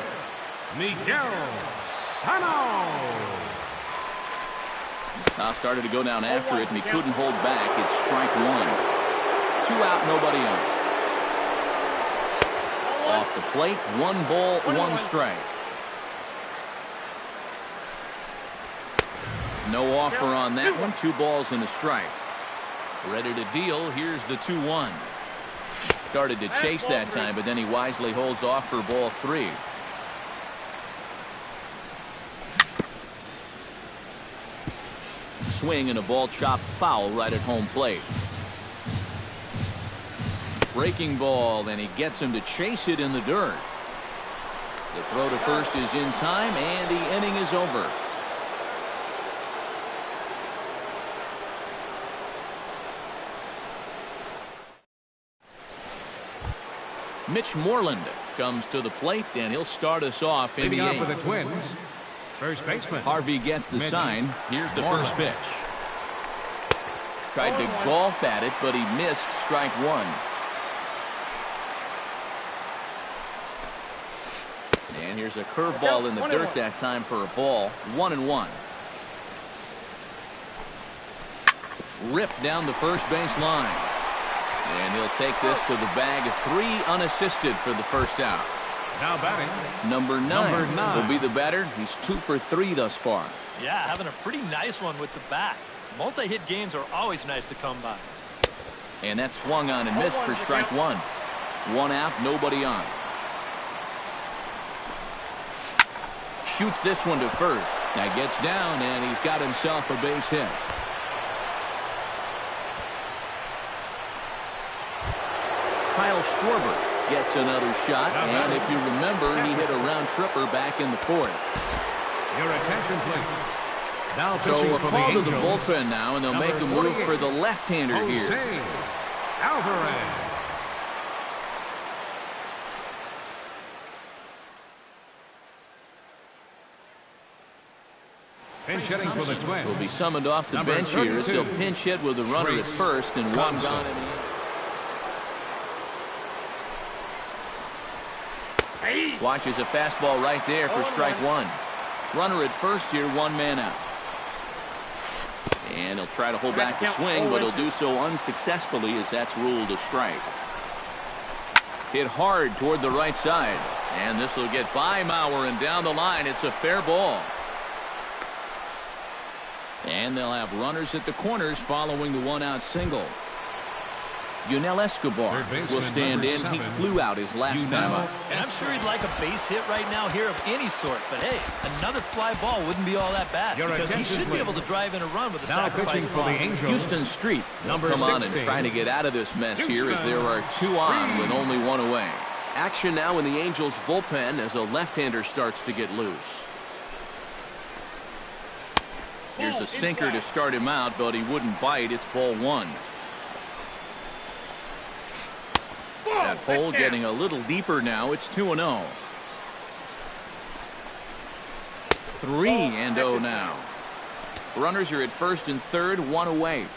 Miguel Sano. Now started to go down after it, and he couldn't hold back. It's strike 1. 2 out, nobody on. Off the plate, 1 ball, 1 strike. No offer on that one. 2 balls and a strike. Ready to deal. Here's the 2-1. Started to chase that time, but then he wisely holds off for ball 3. Swing and a ball chopped foul right at home plate. Breaking ball, and he gets him to chase it in the dirt. The throw to first is in time, and the inning is over. Mitch Moreland comes to the plate, and he'll start us off in the 8th. For the Twins, first baseman Harvey gets the sign. Here's the first pitch. Tried to golf at it, but he missed strike 1. And here's a curveball in the dirt that time for a ball. 1-1. ripped down the first base line. And he'll take this to the bag. 3 unassisted for the first out. Now batting, Number nine will be the batter. He's 2 for 3 thus far. Yeah, having a pretty nice one with the bat. Multi-hit games are always nice to come by. And that swung on and missed for strike 1. 1 out, nobody on. Shoots this one to first. That gets down, and he's got himself a base hit. Kyle Schwarber gets another shot, and if you remember, he hit a round tripper back in the 4th. your attention, please. Now So pitching a for call the to the Angels, bullpen now, and they'll make a move for the left-hander here. Jose Alvarez. Pinch hitting for the Twins. Will be summoned off the Number bench here as he'll 32, pinch hit with a runner at Trace first and 1 Thompson. gone in the inning. Watches a fastball right there for strike 1. Runner at first here, 1 man out. And he'll try to hold back the swing, but he'll do so unsuccessfully as that's ruled a strike. Hit hard toward the right side. And this will get by Mauer and down the line. It's a fair ball. And they'll have runners at the corners following the 1-out single. Yunel Escobar will stand in. He flew out his last time up. And I'm sure he'd like a base hit right now here of any sort. But hey, another fly ball wouldn't be all that bad. Your Because he attention, should be able to please. drive in a run with a Now sacrifice pitching for fly. the Angels. Houston Street will Number come on and 16. try to get out of this mess here as there are 2 on with only 1 away. Action now in the Angels bullpen as a left-hander starts to get loose. Here's a sinker to start him out, but he wouldn't bite. It's ball 1. That hole getting a little deeper now. It's 2-0. 3-0 now. Runners are at first and third, 1 away.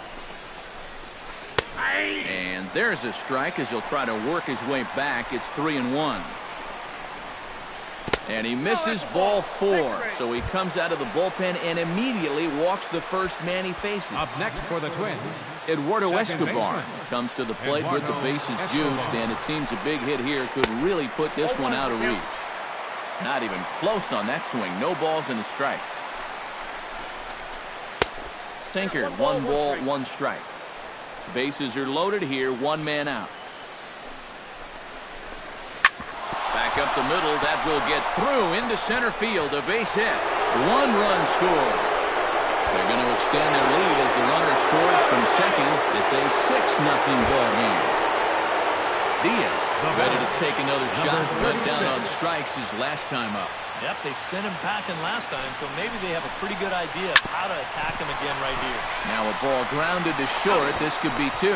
And there's a strike as he'll try to work his way back. It's 3-1. And he misses ball 4. So he comes out of the bullpen and immediately walks the first man he faces. Up next for the Twins, Eduardo second Escobar baseman. comes to the plate with the Eduardo bases Escobar. juiced, and it seems a big hit here could really put this one out of reach. Not even close on that swing. No balls and a strike. Sinker, 1 ball, 1 strike. Bases are loaded here, 1 man out. Back up the middle, that will get through into center field. A base hit. 1 run scores. They're going to extend their lead as the runner scores from second. It's a 6-0 ball game. Diaz ready to take another shot. Went down on strikes his last time up. Yep, they sent him packing last time, so maybe they have a pretty good idea of how to attack him again right here. Now a ball grounded to short. This could be 2.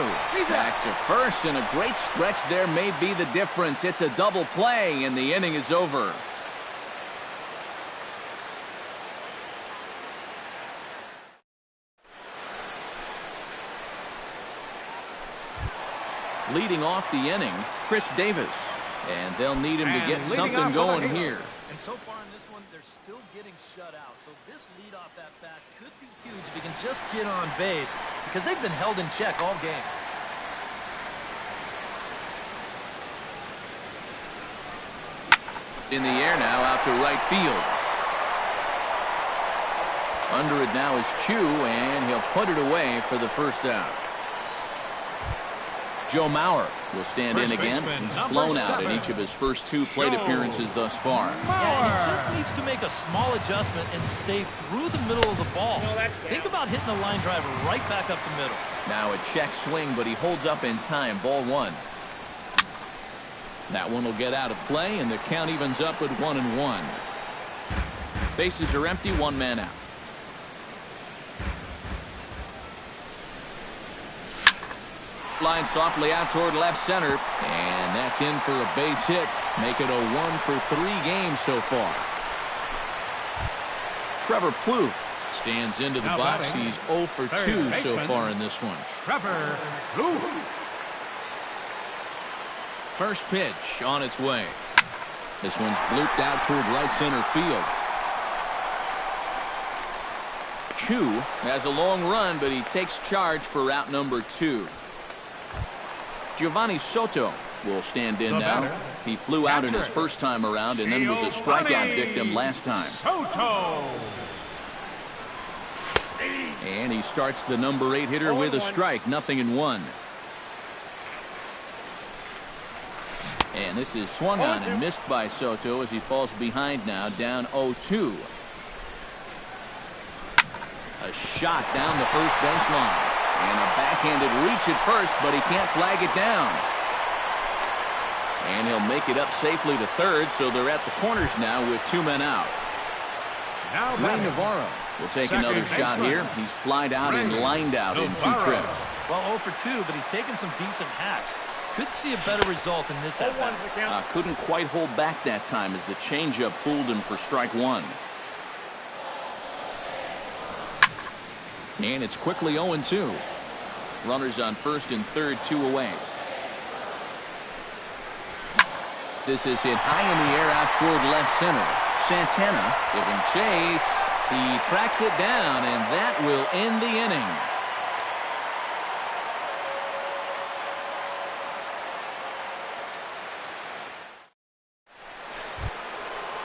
Back to first, and a great stretch there may be the difference. It's a double play, and the inning is over. Leading off the inning, Chris Davis. And they'll need him to And get leading something off going the here. And so far in this one, they're still getting shut out. So this leadoff at bat could be huge if he can just get on base because they've been held in check all game. In the air now, out to right field. Under it now is Chu, and he'll put it away for the first out. Joe Mauer will stand in First again. baseman, He's number flown out 7. in each of his first 2 plate Joe appearances thus far. Yeah, he just needs to make a small adjustment and stay through the middle of the ball. Think about hitting the line drive right back up the middle. Now a check swing, but he holds up in time. Ball 1. That one will get out of play, and the count evens up at 1-1. Bases are empty, 1 man out. Line softly out toward left center, and that's in for a base hit. Make it a 1 for 3 games so far. Trevor Plouffe stands into the Now box. batting, He's 0 for 2 third so baseman, far in this one. Trevor Plouffe. First pitch on its way. This one's blooped out toward right center field. 2 has a long run, but he takes charge for route number 2. Giovanni Soto will stand in now. He flew out in his first time around and then was a strikeout victim last time. Soto. And he starts the number 8 hitter with a strike, 0-1. And this is swung on and missed by Soto as he falls behind now, down 0-2. A shot down the first baseline. And a backhanded reach at first, but he can't flag it down. And he'll make it up safely to third, so they're at the corners now with 2 men out. Now Ray Navarro will take another shot here. He's flied out and lined out in 2 trips. Well, 0 for 2, but he's taken some decent hacks. Could see a better result in this at-bat. Couldn't quite hold back that time as the changeup fooled him for strike 1. And it's quickly 0-2. Runners on first and third, 2 away. This is hit high in the air out toward left center. Santana giving chase. He tracks it down, and that will end the inning.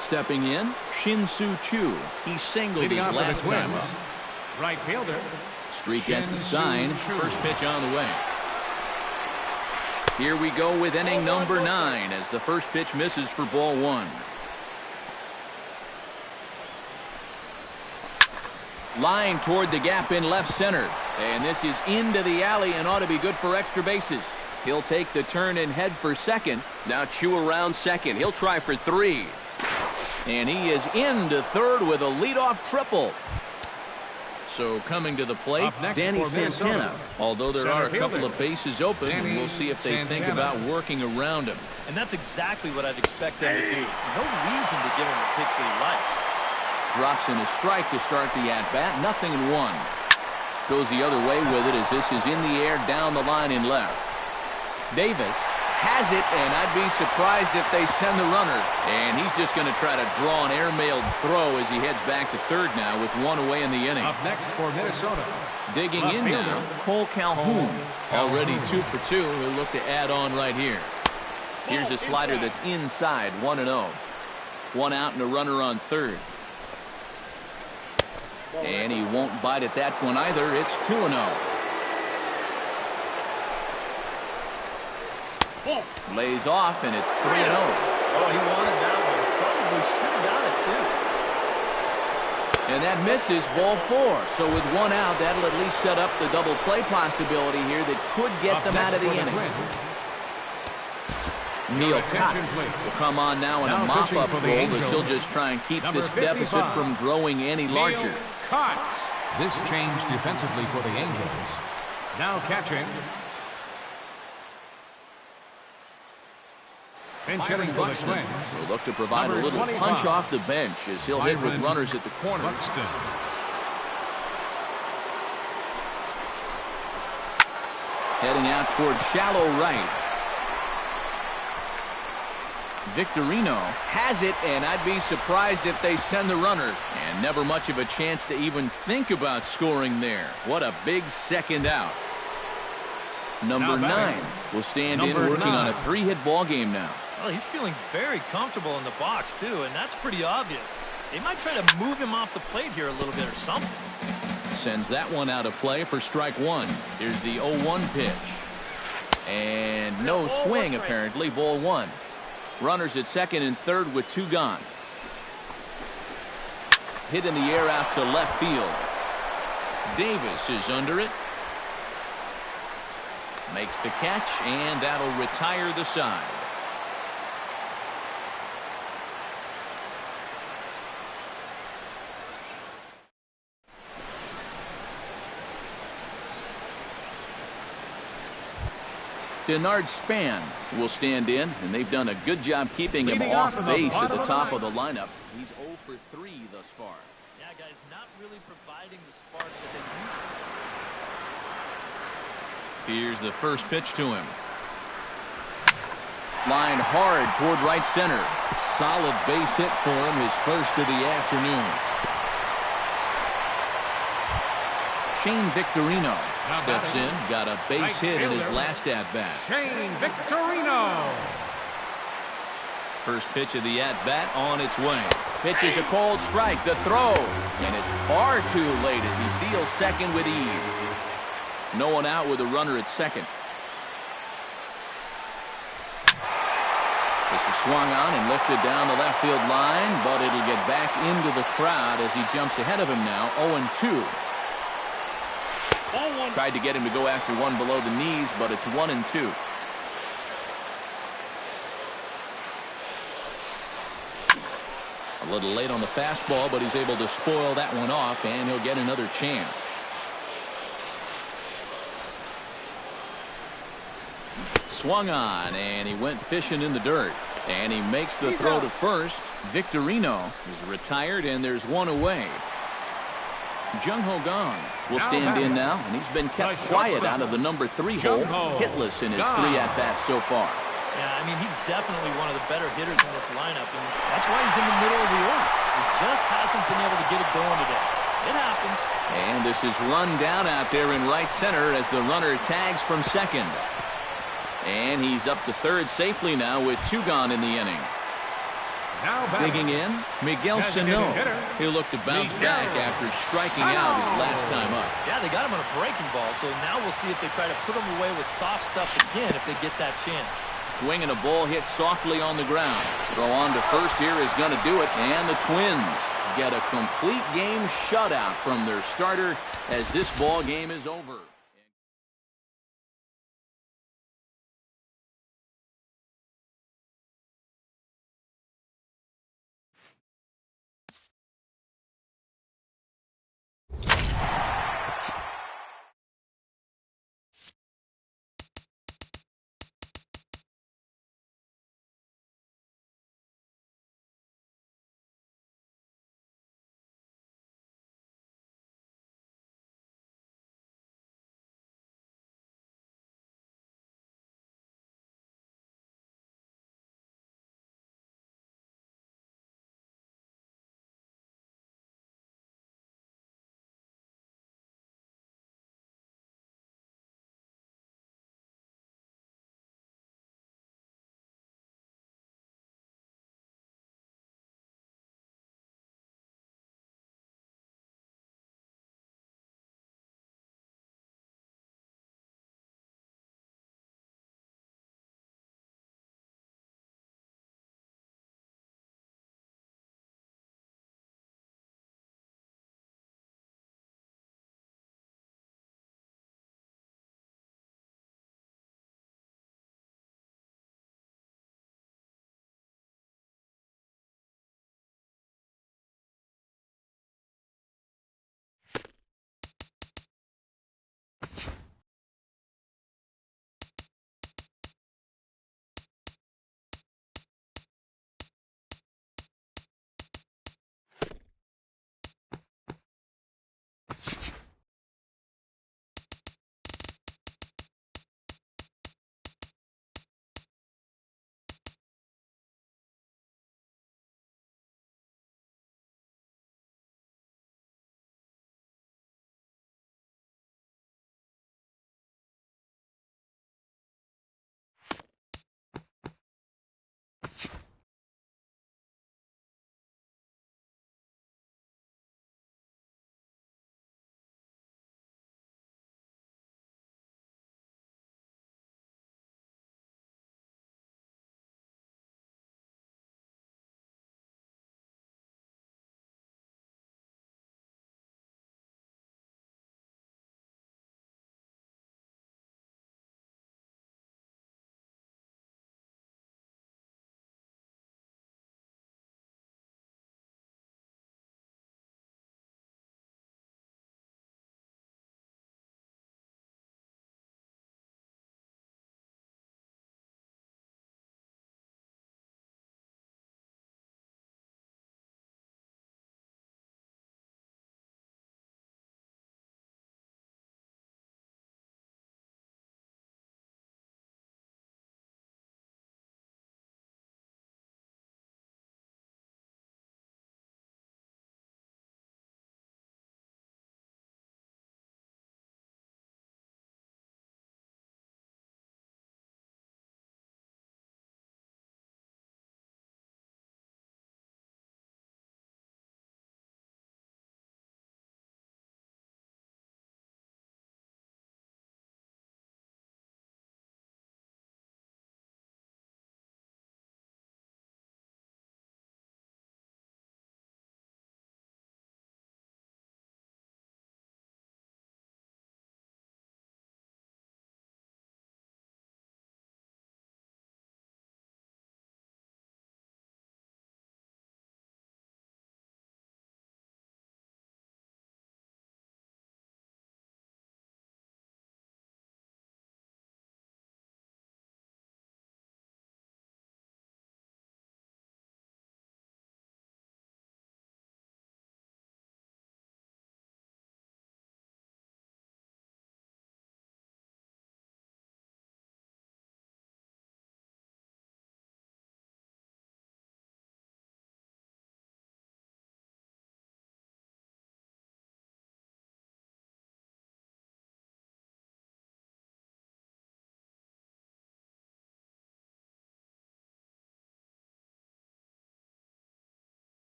Stepping in, Shin-Soo Choo. He singled his last time up. Right fielder. Streak gets the sign. First pitch on the way. Here we go with inning number 9 as the first pitch misses for ball 1. Line toward the gap in left center. And this is into the alley and ought to be good for extra bases. He'll take the turn and head for second. Now Choo around second. He'll try for 3. And he is into third with a leadoff triple. So coming to the plate, Danny Santana. Although there are a couple of bases open, and we'll see if they think about working around him. And that's exactly what I'd expect them to do. No reason to give him the pitch that he likes. Drops in a strike to start the at-bat, 0-1. Goes the other way with it as this is in the air down the line in left. Davis has it, and I'd be surprised if they send the runner. And he's just going to try to draw an air-mailed throw as he heads back to third now with 1 away in the inning. Up next for Minnesota. Digging in now, Cole Calhoun. Already 2 for 2. He'll look to add on right here. Here's a slider that's inside, 1-0. 1 out and a runner on third. And he won't bite at that one either. It's 2-0. Lays off, and it's 3-0. Oh, he wanted that one. Probably should have got it, too. And that misses, ball 4. So with 1 out, that'll at least set up the double play possibility here that could get them out of the inning. Neil Cox will come on now in a mop-up role, but she'll just try and keep this deficit from growing any larger. Cox. This change defensively for the Angels. Now catching. Pinch hitting for the Twins. Will look to provide a little punch off the bench as he'll hit with runners at the corner. Buxton. Heading out toward shallow right. Victorino has it, and I'd be surprised if they send the runner. And never much of a chance to even think about scoring there. What a big second out. Number 9 will stand in working on a 3-hit ball game now. Well, he's feeling very comfortable in the box, too, and that's pretty obvious. They might try to move him off the plate here a little bit or something. Sends that one out of play for strike 1. Here's the 0-1 pitch. And no swing, apparently, ball 1. Runners at second and third with 2 gone. Hit in the air out to left field. Davis is under it. Makes the catch, and that'll retire the side. Denard Span will stand in, and they've done a good job keeping him off base at the top of the lineup. He's 0 for 3 thus far. Yeah, guys, not really providing the spark that they need. Here's the first pitch to him. Line hard toward right center. Solid base hit for him, his first of the afternoon. Shane Victorino. Now Steps batting. in, got a base Right hit in his fielder. last at-bat. Shane Victorino. First pitch of the at-bat on its way. Pitch is a called strike. The throw. And it's far too late as he steals second with ease. No one out with a runner at second. This is swung on and lifted down the left field line, but it'll get back into the crowd as he jumps ahead of him now, 0-2. Tried to get him to go after one below the knees, but it's 1-2. A little late on the fastball, but he's able to spoil that one off, and he'll get another chance. Swung on, and he went fishing in the dirt. And he makes the throw to first. Victorino is retired, and there's one away. Jung Ho Gong will stand in now, and he's been kept quiet out of the number 3 hole, hitless in his 3 at-bats so far. Yeah, I mean, he's definitely one of the better hitters in this lineup, and that's why he's in the middle of the order. He just hasn't been able to get it going today. It happens. And this is run down out there in right center as the runner tags from second. And he's up to third safely now with 2 gone in the inning. Now batting. Digging in, Miguel Sano. He'll look to bounce back after striking out his last time up. Yeah, they got him on a breaking ball, so now we'll see if they try to put him away with soft stuff again if they get that chance. Swinging a ball hit softly on the ground. Throw on to first here is going to do it, and the Twins get a complete game shutout from their starter as this ball game is over.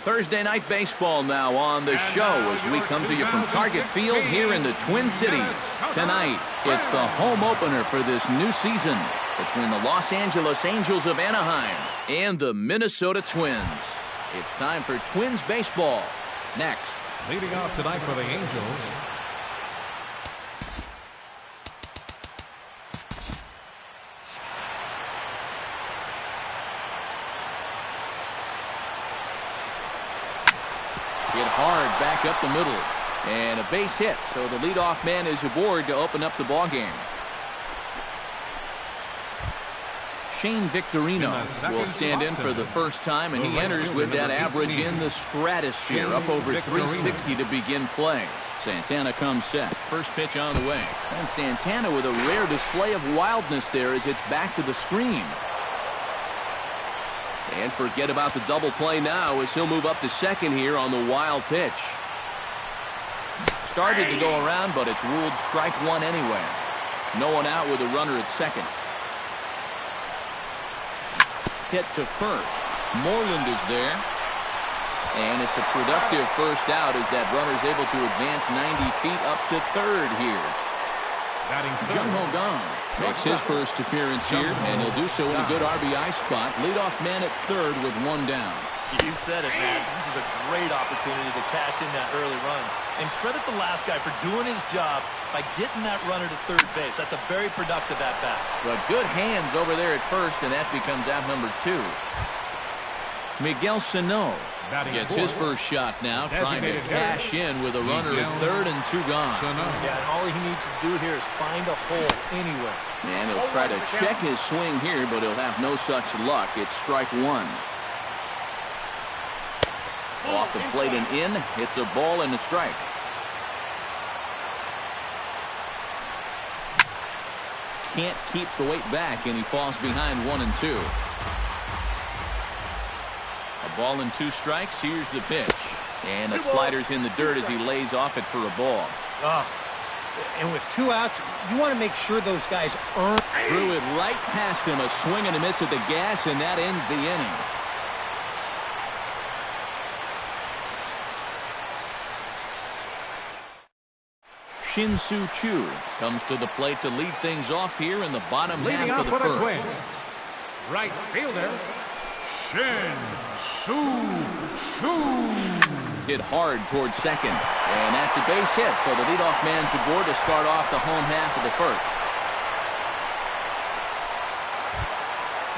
Thursday Night Baseball now on the show as we come to you from Target Field here in the Twin Cities. Tonight, it's the home opener for this new season between the Los Angeles Angels of Anaheim and the Minnesota Twins. It's time for Twins baseball. Next. Leading off tonight for the Angels, hit hard back up the middle. And a base hit, so the leadoff man is aboard to open up the ballgame. Shane Victorino will stand in for the first time, and he enters with that average in the stratosphere, up over 360 to begin play. Santana comes set. First pitch on the way. And Santana with a rare display of wildness there as it's back to the screen. And forget about the double play now as he'll move up to second here on the wild pitch. Started to go around, but it's ruled strike one anyway. No one out with a runner at second. Hit to first. Moreland is there. And it's a productive first out as that runner's able to advance 90 feet up to third here. Jung-Ho Kang makes his first appearance here, and he'll do so in a good RBI spot. Leadoff man at third with one down. You said it, man. This is a great opportunity to cash in that early run. And credit the last guy for doing his job by getting that runner to third base. That's a very productive at-bat. But good hands over there at first, and that becomes out number two. Miguel Sano gets his first shot now, trying to cash in with a runner at third and two gone. Yeah, and all he needs to do here is find a hole anywhere. And he'll try to check his swing here, but he'll have no such luck. It's strike one. Off the plate and in. It's a ball and a strike. Can't keep the weight back, and he falls behind 1-2. A ball and two strikes. Here's the pitch. And the slider's in the dirt as he lays off it for a ball. And with two outs, you want to make sure those guys earn. Threw it right past him. A swing and a miss at the gas, and that ends the inning. Shin-Soo Choo comes to the plate to lead things off here in the bottom leading half up of the for the first. Twins, right fielder, Shin-Soo Choo. Hit hard towards second, and that's a base hit, so the leadoff man's aboard to start off the home half of the first.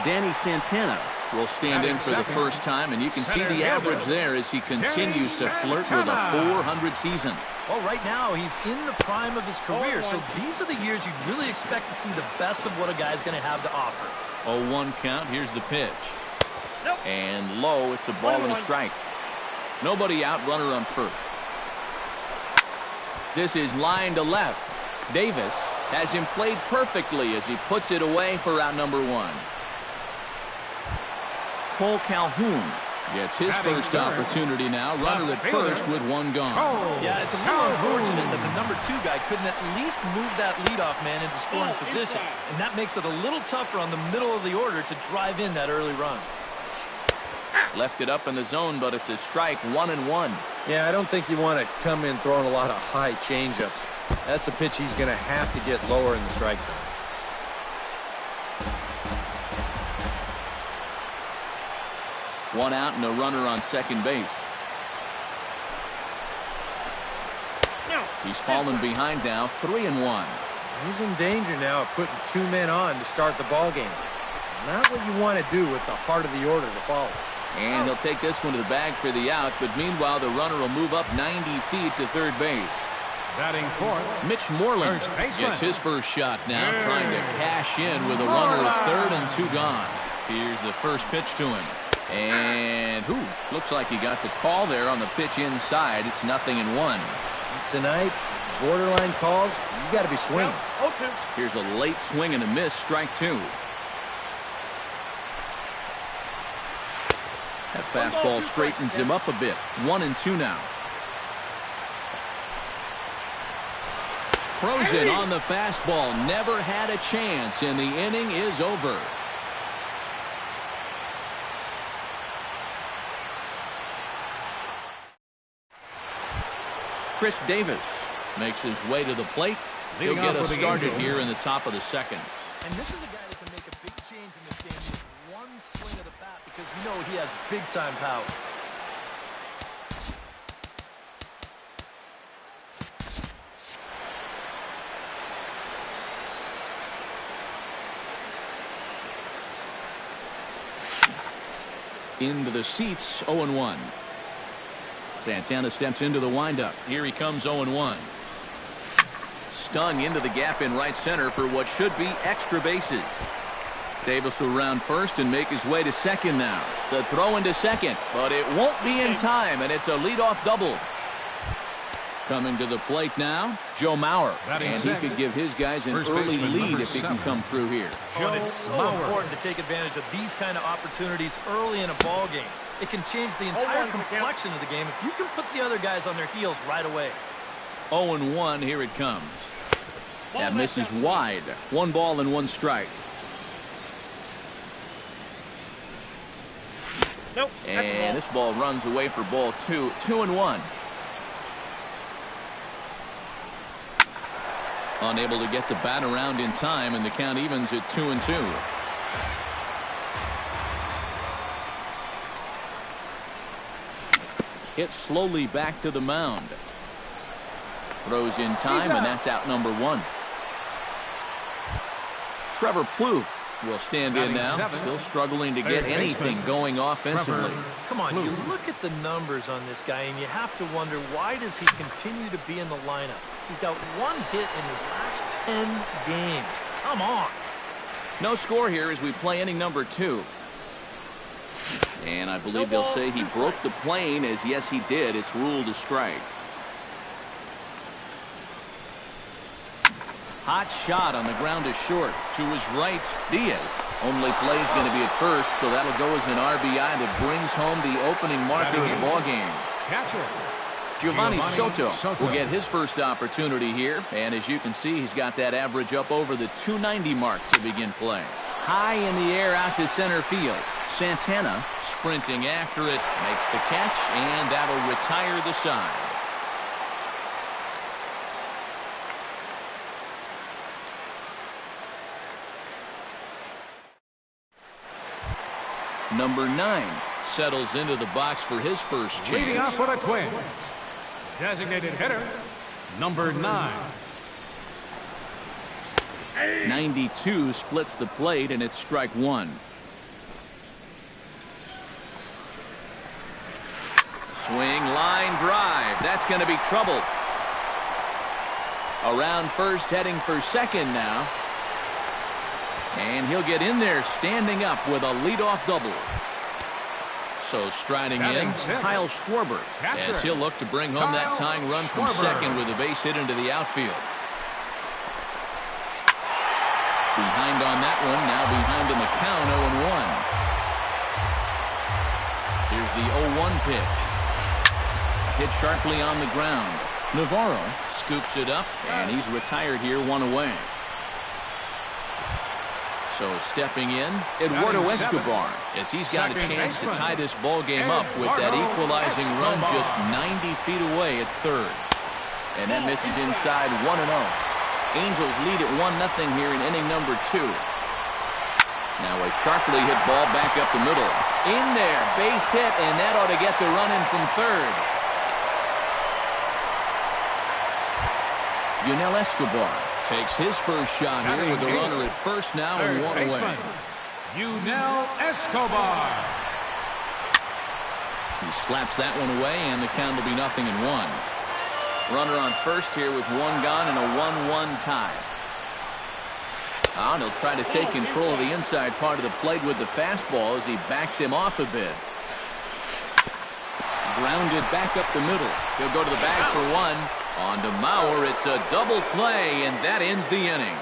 Danny Santana will stand in for the first time, and you can see the average there as he continues to flirt with a .400 season. Well, right now, he's in the prime of his career, so these are the years you'd really expect to see the best of what a guy's going to have to offer. 0-1 count. Here's the pitch. And low. It's a ball and a strike. Nobody out, runner on first. This is line to left. Davis has him played perfectly as he puts it away for out number one. Cole Calhoun gets his first opportunity now. Runner at first with one gone. Yeah, it's a little unfortunate that the number two guy couldn't at least move that leadoff man into scoring position. And that makes it a little tougher on the middle of the order to drive in that early run. Left it up in the zone, but it's a strike, 1-1. Yeah, I don't think you want to come in throwing a lot of high changeups. That's a pitch he's going to have to get lower in the strike zone. One out and a runner on second base. He's fallen behind now, 3-1. He's in danger now of putting two men on to start the ball game. Not what you want to do with the heart of the order to follow. And he'll take this one to the bag for the out, but meanwhile the runner will move up 90 feet to third base. Batting fourth, Mitch Moreland gets his first shot now, trying to cash in with a runner at third and two gone. Here's the first pitch to him. And looks like he got the call there on the pitch inside. It's 0-1. Tonight, borderline calls, you got to be swinging. Here's a late swing and a miss, strike two. That fastball straightens him up a bit. 1-2 now. Frozen on the fastball. Never had a chance, and the inning is over. Chris Davis makes his way to the plate. He'll get us started here in the top of the second. And this is a guy that can make a big change in this game with one swing of the bat because you know he has big-time power. Into the seats, 0-1. Santana steps into the windup. Here he comes, 0-1. Stung into the gap in right center for what should be extra bases. Davis will round first and make his way to second now. The throw into second, but it won't be in time, and it's a leadoff double. Coming to the plate now, Joe Mauer. And he could give his guys an early lead if he can come through here. It's so important to take advantage of these kind of opportunities early in a ball game. It can change the entire complexion of the game if you can put the other guys on their heels right away. 0-1, here it comes. That misses wide. 1 ball and 1 strike. Nope. And this ball runs away for ball 2. 2-1. Unable to get the bat around in time, and the count evens at 2-2. Hit slowly back to the mound. Throws in time, and that's out number 1. Trevor Plouffe will stand in now, still struggling to get anything going offensively. Come on, you look at the numbers on this guy, and you have to wonder, why does he continue to be in the lineup? He's got 1 hit in his last 10 games. Come on. No score here as we play inning number 2. And I believe they'll say he broke the plane, as yes, he did. It's ruled a strike. Hot shot on the ground to short. To his right, Diaz. Only play's going to be at first, so that'll go as an RBI that brings home the opening marker of the ball game. Catcher. Giovanni Soto will get his first opportunity here, and as you can see, he's got that average up over the 290 mark to begin play. High in the air out to center field. Santana sprinting after it, makes the catch, and that'll retire the side. Number 9 settles into the box for his first chance. Leading off for the Twins, designated hitter, number 9. 92 splits the plate, and it's strike 1. Swing, line drive. That's going to be trouble. Around first, heading for second now. And he'll get in there standing up with a leadoff double. So striding in, Kyle Schwarber, as he'll look to bring home that tying run from second with a base hit into the outfield. Behind on that one, now behind in the count, 0-1. Here's the 0-1 pitch. Hit sharply on the ground. Navarro scoops it up, and he's retired here, 1 away. So stepping in, Eduardo Escobar, as he's got a chance to tie this ball game up with that equalizing run just 90 feet away at third. And that misses inside, 1-0. Angels lead at 1-0 here in inning number 2. Now a sharply hit ball back up the middle. In there, base hit, and that ought to get the run in from third. Yunel Escobar takes his first shot here with the runner at first now and 1 away. Yunel Escobar. He slaps that one away, and the count will be 0-1. Runner on first here with 1 gone and a 1-1 tie. And he'll try to take control of the inside part of the plate with the fastball as he backs him off a bit. Grounded back up the middle. He'll go to the bag for 1. On to Mauer, it's a double play, and that ends the inning.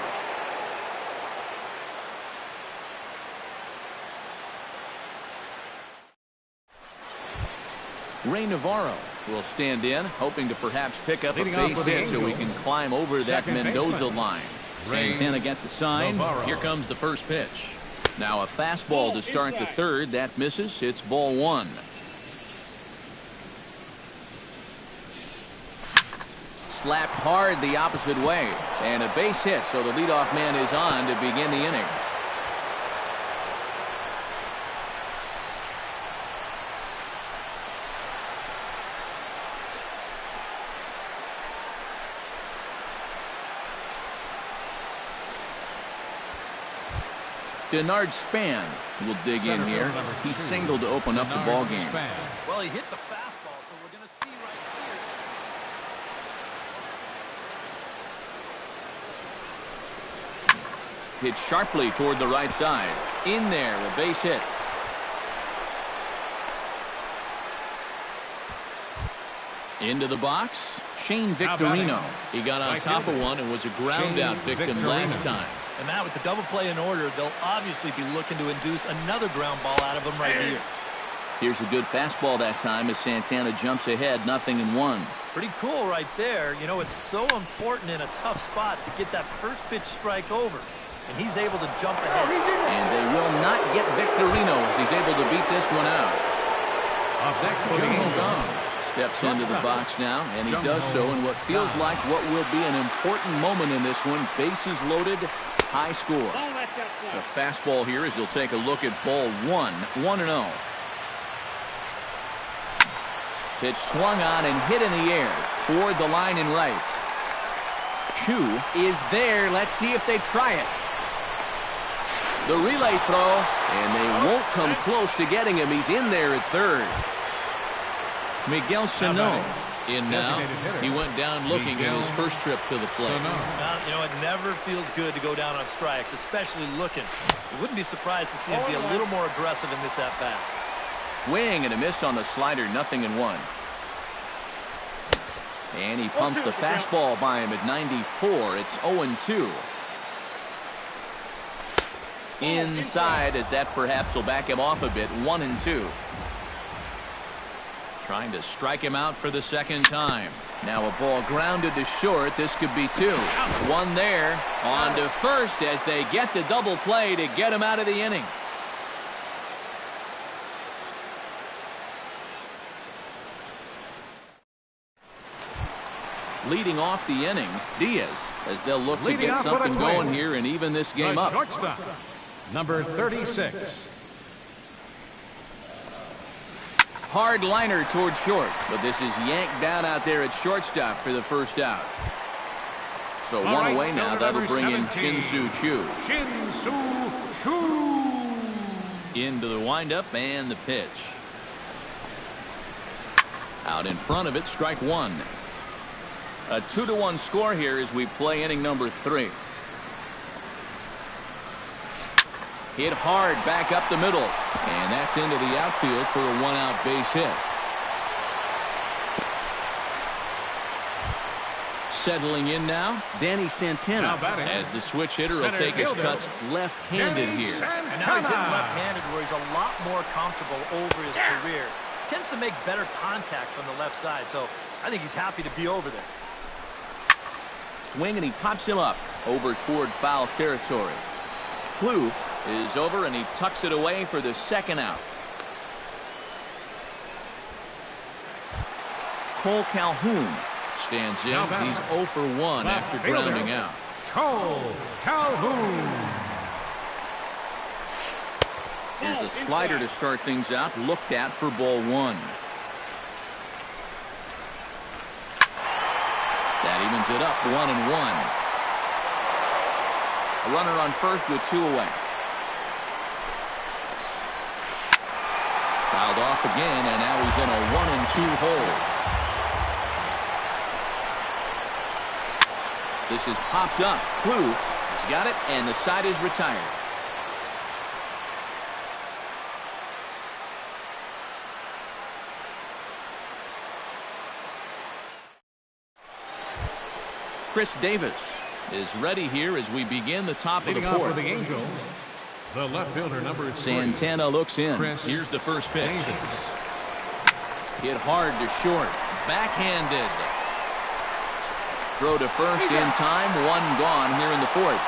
Ray Navarro will stand in, hoping to perhaps pick up a base hit so he can climb over that Mendoza line. Santana gets the sign. Here comes the first pitch. Now a fastball to start the third. That misses. It's ball 1. slapped hard the opposite way. And a base hit, so the leadoff man is on to begin the inning. Denard Span will dig in here. He singled to open up the ball game. Well, he hit the fastball, so we're going to see right here. Hit sharply toward the right side. In there, a base hit. Into the box, Shane Victorino. He got on top of one and was a ground out victim last time. And Matt, with the double play in order, they'll obviously be looking to induce another ground ball out of him right here. Here's a good fastball that time as Santana jumps ahead, 0-1. Pretty cool right there. You know, it's so important in a tough spot to get that first pitch strike over. And he's able to jump ahead. And they will not get Victorino as he's able to beat this one out. Up next for the Angels. Steps into the box now, and he does so in what feels like what will be an important moment in this one. Bases loaded, high score. The fastball here as you'll take a look at ball 1-0. Pitch swung on and hit in the air toward the line and right. Chu is there. Let's see if they try it. The relay throw, and they won't come close to getting him. He's in there at third. Miguel Sano in now. He went down looking at his first trip to the plate. You know, it never feels good to go down on strikes, especially looking. You wouldn't be surprised to see him be a little more aggressive in this at-bat. Swing and a miss on the slider, 0-1. And he pumps the fastball by him at 94. It's 0-2. Inside, as that perhaps will back him off a bit, 1-2. Trying to strike him out for the second time. Now a ball grounded to short. This could be two. One there. On to first as they get the double play to get him out of the inning. Leading off the inning, Diaz, as they'll look to get something going here and even this game up. Shortstop, number 36. Hard liner toward short, but this is yanked down out there at shortstop for the first out. So one away now. That'll bring in Shin-Soo Choo. Shin-Soo Choo. Into the windup and the pitch. Out in front of it, strike one. A 2-1 score here as we play inning number 3. Hit hard back up the middle. And that's into the outfield for a 1-out base hit. Settling in now, Danny Santana, as the switch hitter will take his cuts left-handed here. And now he's hitting left-handed where he's a lot more comfortable over his career. Tends to make better contact from the left side, so I think he's happy to be over there. Swing and he pops him up over toward foul territory. Plouffe is over and he tucks it away for the second out. Cole Calhoun stands in. He's 0 for 1 after grounding out. Cole Calhoun. Here's a slider to start things out, looked at for ball 1. That evens it up, 1-1. A runner on first with 2 away. Fouled off again, and now he's in a 1-2 hole. This is popped up. Plouffe has got it, and the side is retired. Chris Davis is ready here as we begin the top of the fourth. For the Angels, the left fielder, number 3. Santana looks in. Here's the first pitch. Hit hard to short. Backhanded. Throw to first in time. 1 gone here in the fourth.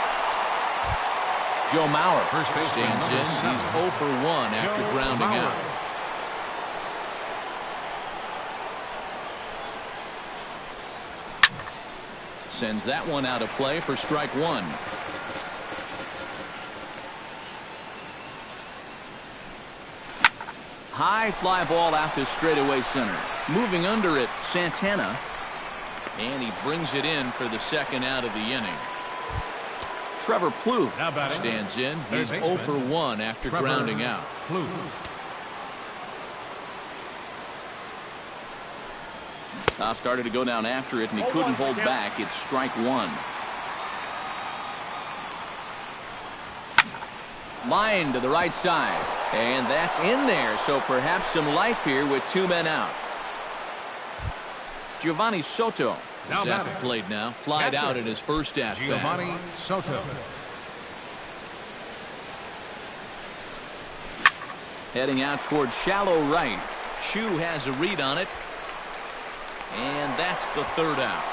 Joe Mauer stands in. He's 0 for 1 after grounding out. Sends that one out of play for strike one. High fly ball out to straightaway center. Moving under it, Santana. And he brings it in for the second out of the inning. Trevor Plouffe stands in. He's 0 for 1 after grounding out. Started to go down after it, and he couldn't hold back. It's strike one. Line to the right side. And that's in there, so perhaps some life here with 2 men out. Giovanni Soto is at the plate now. Flied out in his first at-bat. Giovanni Soto. Heading out towards shallow right. Chu has a read on it. And that's the third out.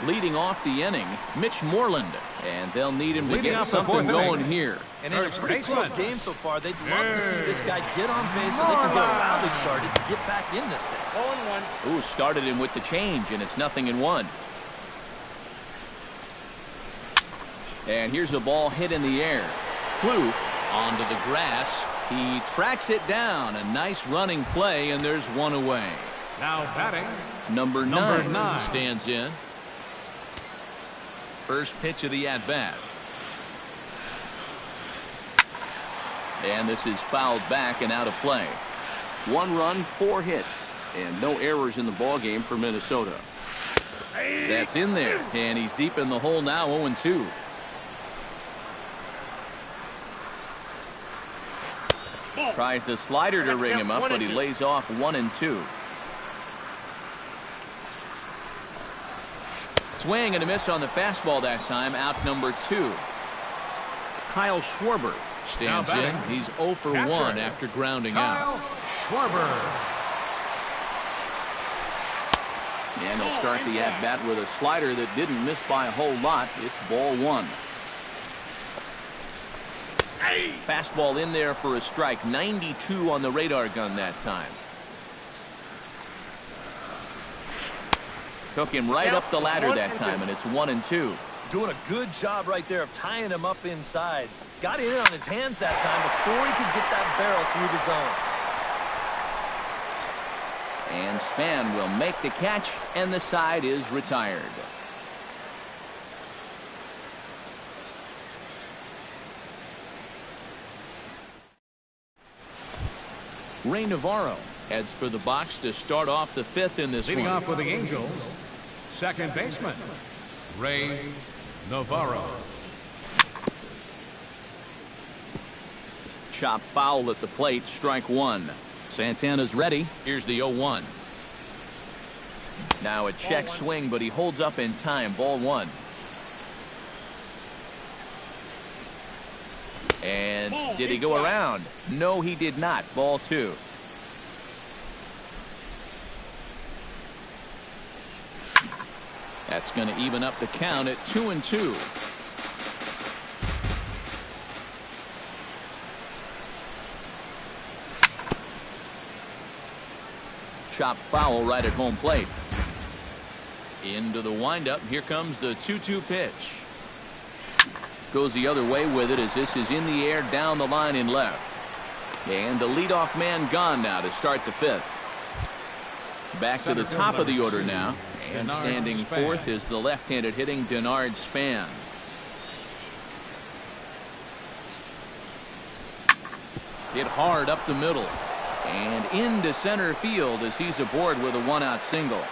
Leading off the inning, Mitch Moreland. And they'll need him to get something going here. And in a pretty close game so far, they'd love to see this guy get on base so they can get rally started to get back in this thing. Ooh, started him with the change, and it's 0-1. And here's a ball hit in the air. Plouffe onto the grass. He tracks it down. A nice running play, and there's one away. Now batting, Number nine stands in. First pitch of the at-bat. And this is fouled back and out of play. 1 run, 4 hits, and no errors in the ballgame for Minnesota. That's in there, and he's deep in the hole now, 0-2. Tries the slider to ring him up, but he lays off 1-2. Swing and a miss on the fastball that time. Out number 2. Kyle Schwarber stands in. He's 0 for 1 after grounding out. Schwarber. And he'll start the at-bat with a slider that didn't miss by a whole lot. It's ball 1. Fastball in there for a strike. 92 on the radar gun that time. Took him right up the ladder that time, and it's 1-2. Doing a good job right there of tying him up inside. Got in on his hands that time before he could get that barrel through the zone. And Span will make the catch, and the side is retired. Ray Navarro heads for the box to start off the 5th in this Leading one. off for the Angels, second baseman, Ray Navarro. Chop foul at the plate, strike 1. Santana's ready. Here's the 0-1. Now a check swing, but he holds up in time. Ball 1. And did he go around? No, he did not. Ball 2. That's going to even up the count at 2-2. Chop foul right at home plate. Into the windup. Here comes the 2-2 pitch. Goes the other way with it as this is in the air down the line in left. And the leadoff man gone now to start the 5th. Back to the top of the order now. And standing 4th is the left-handed hitting Denard Span. Hit hard up the middle. And into center field as he's aboard with a 1-out single.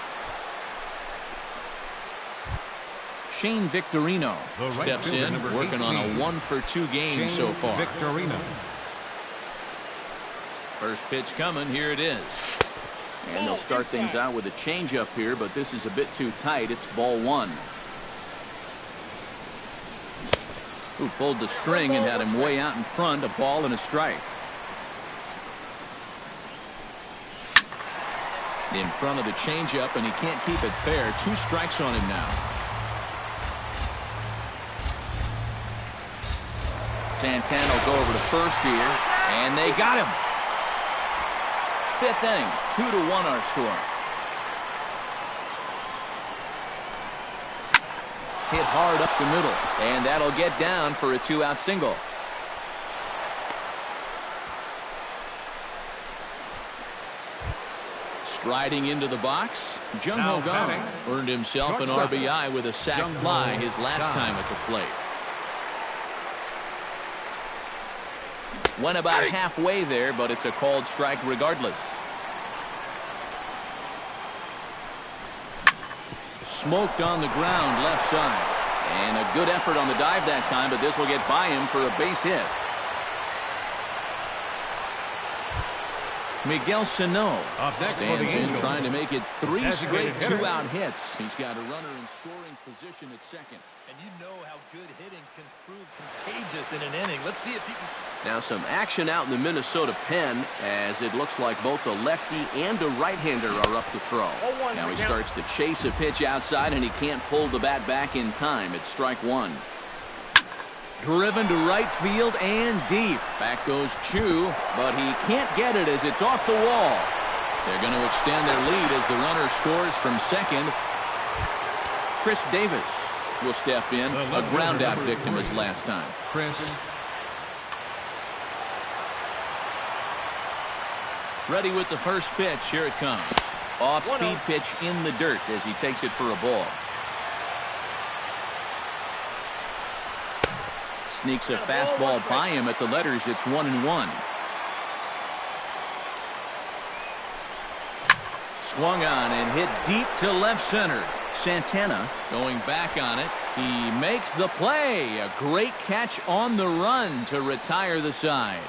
Shane Victorino steps in, working on a 1-for-2 game so far. Victorino. First pitch coming. Here it is. And they'll start things out with a changeup here, but this is a bit too tight. It's ball 1. Who pulled the string and had him way out in front. A ball and a strike. In front of the changeup, and he can't keep it fair. 2 strikes on him now. Santana will go over to first here, and they got him. Fifth inning, 2-1 our score. Hit hard up the middle, and that'll get down for a 2-out single. Striding into the box, Jung Ho Kang earned himself an RBI with a sac fly his last time at the plate. Went about halfway there, but it's a called strike regardless. Smoked on the ground left side. And a good effort on the dive that time, but this will get by him for a base hit. Miguel Sano stands in trying to make it 3 straight 2-out hits. He's got a runner in scoring position at second. And you know how good hitting can prove contagious in an inning. Let's see if he can. Now some action out in the Minnesota pen as it looks like both a lefty and a right-hander are up to throw. Now he starts to chase a pitch outside and he can't pull the bat back in time. It's strike one. Driven to right field and deep. Back goes Chu, but he can't get it as it's off the wall. They're going to extend their lead as the runner scores from second. Chris Davis will step in, a ground-out victim his last time. Chris. Ready with the first pitch. Here it comes. Off-speed pitch in the dirt as he takes it for a ball. Sneaks a fastball by him at the letters. It's 1-1. Swung on and hit deep to left center. Santana going back on it. He makes the play. A great catch on the run to retire the side.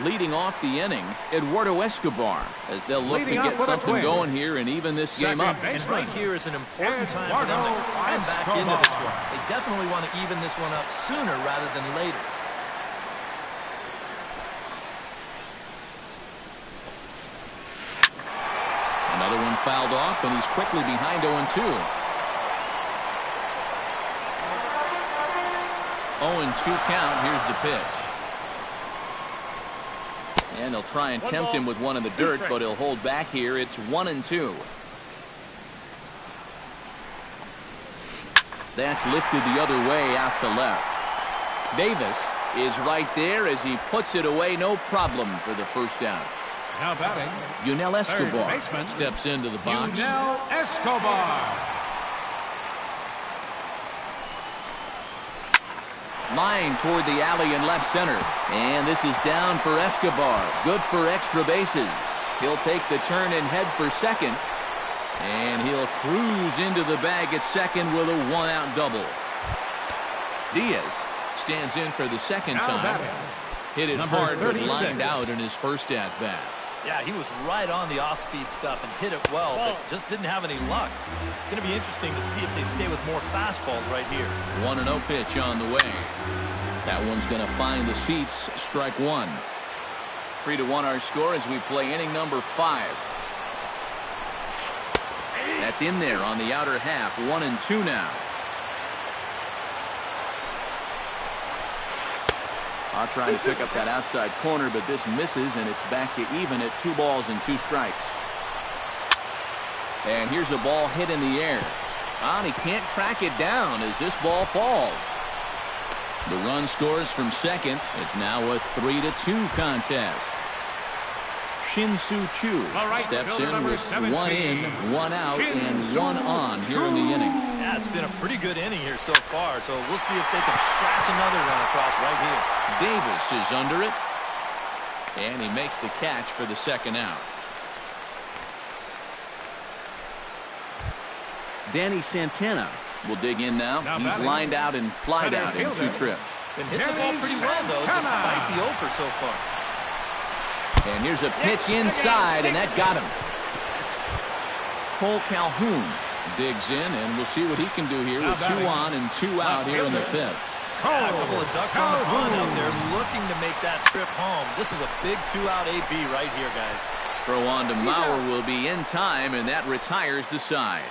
Leading off the inning, Eduardo Escobar, as they'll look to get something going here and even this game up. And right here is an important time for them to climb back into this one. They definitely want to even this one up sooner rather than later. Another one fouled off, and he's quickly behind 0-2. 0-2 count. Here's the pitch. And they'll try and tempt him with one in the dirt, but he'll hold back here. It's 1-2. That's lifted the other way out to left. Davis is right there as he puts it away. No problem for the first down. Now batting, Yunel Escobar steps into the box. Yunel Escobar. Line toward the alley in left center. And this is down for Escobar. Good for extra bases. He'll take the turn and head for second. And he'll cruise into the bag at second with a one-out double. Diaz stands in for the second time. Hit it hard, but lined out in his first at-bat. Yeah, he was right on the off-speed stuff and hit it well, but just didn't have any luck. It's going to be interesting to see if they stay with more fastballs right here. 1-0 pitch on the way. That one's going to find the seats. Strike one. 3-1 our score as we play inning number 5. That's in there on the outer half. 1-2 now. I'll try to pick up that outside corner, but this misses, and it's back to even at 2 balls and 2 strikes. And here's a ball hit in the air. And he can't track it down as this ball falls. The run scores from second. It's now a 3-2 contest. Shin-Soo Choo steps in with 1 in, 1 out, and 1 on here in the inning. Yeah, it's been a pretty good inning here so far, so we'll see if they can scratch another run across right here. Davis is under it, and he makes the catch for the second out. Danny Santana will dig in now. He's lined out and flied out in 2 trips. Been hitting the ball pretty well, though, despite the over so far. And here's a pitch inside, and that got him. Cole Calhoun digs in, and we'll see what he can do here with 2 on and 2 out here in the 5th. Yeah, a couple of ducks on the pond out there looking to make that trip home. This is a big 2-out AB right here, guys. Throw on to Mauer will be in time, and that retires the side.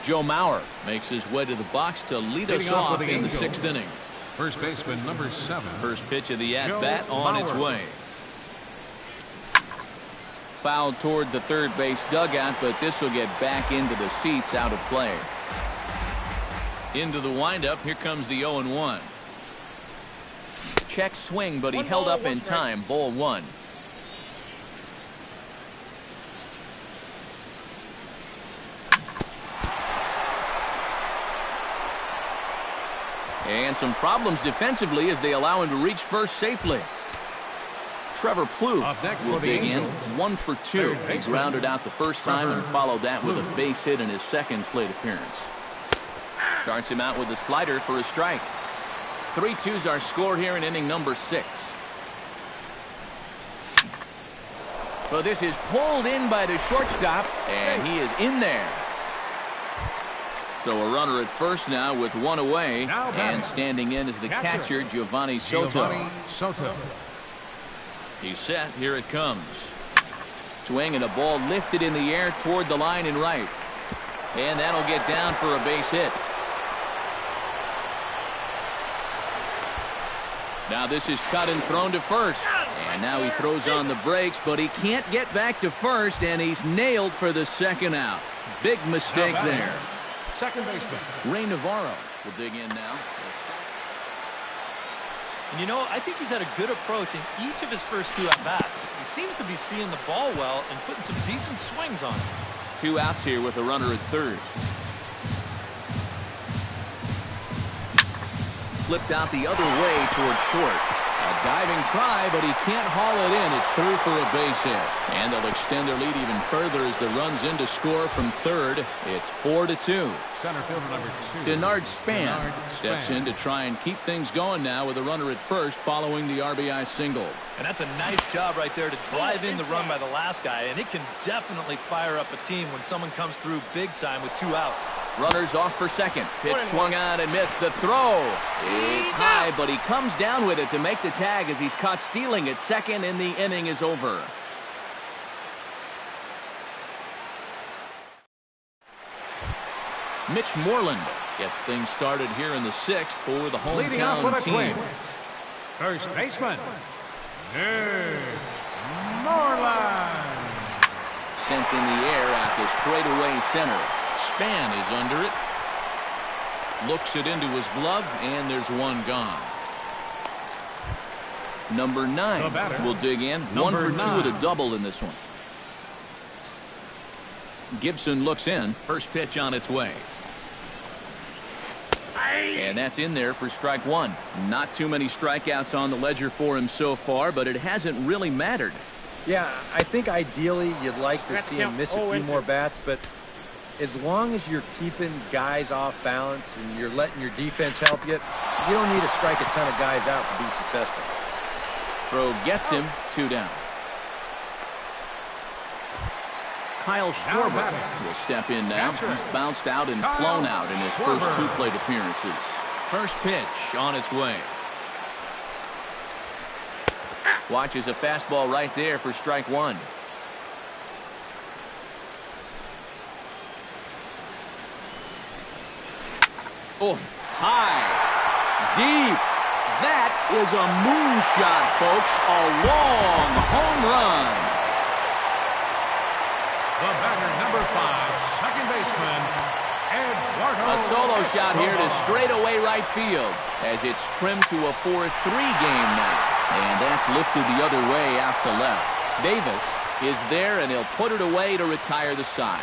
Joe Mauer makes his way to the box to lead us off in the 6th inning. First baseman, number 7. First pitch of the at-bat on its way. Fouled toward the third base dugout, but this will get back into the seats, out of play. Into the windup. Here comes the 0-1. Check swing, but he held up in time. Ball 1. And some problems defensively as they allow him to reach first safely. Trevor Plouffe will dig in. 1 for 2. He grounded out the first time and followed that with a base hit in his second plate appearance. Starts him out with a slider for a strike. 3-2's our score here in inning number 6. Well, this is pulled in by the shortstop, and he is in there. So a runner at first now with 1 away, and standing in is the catcher, Giovanni Soto. He's set. Here it comes. Swing and a ball lifted in the air toward the line and right. And that'll get down for a base hit. Now this is cut and thrown to first. And now he throws on the brakes, but he can't get back to first, and he's nailed for the second out. Big mistake there. Second baseman Ray Navarro will dig in now. And you know, I think he's had a good approach in each of his first 2 at-bats. He seems to be seeing the ball well and putting some decent swings on it. 2 outs here with a runner at third. Flipped out the other way toward short. A diving try, but he can't haul it in. It's through for a base hit. And they'll extend their lead even further as the run's in to score from third. It's 4-2. Center fielder number 2. Denard Span steps in to try and keep things going now with a runner at first following the RBI single. And that's a nice job right there to drive in the run by the last guy. And it can definitely fire up a team when someone comes through big time with 2 outs. Runners off for second. Pitch swung on and missed. The throw. It's high, but he comes down with it to make the tag as he's caught stealing at second, and the inning is over. Mitch Moreland gets things started here in the 6th for the hometown team. First baseman, Mitch Moreland. Sent in the air out to straightaway center. Span is under it. Looks it into his glove, and there's 1 gone. Number 9 will dig in. 1 for 2 with a double in this one. Gibson looks in. First pitch on its way. And that's in there for strike 1. Not too many strikeouts on the ledger for him so far, but it hasn't really mattered. Yeah, I think ideally you'd like to see him miss a few more bats, but as long as you're keeping guys off balance and you're letting your defense help you, you don't need to strike a ton of guys out to be successful. Throw gets him. 2 down. Kyle Schwarber will step in now. He's bounced out and flown out in his first 2 plate appearances. First pitch on its way. Watches a fastball right there for strike 1. Oh, high, deep. That is a moonshot, folks. A long home run. The batter, number 5, second baseman, Eduardo. A solo shot here to straightaway right field as it's trimmed to a 4-3 game now. And that's lifted the other way out to left. Davis is there, and he'll put it away to retire the side.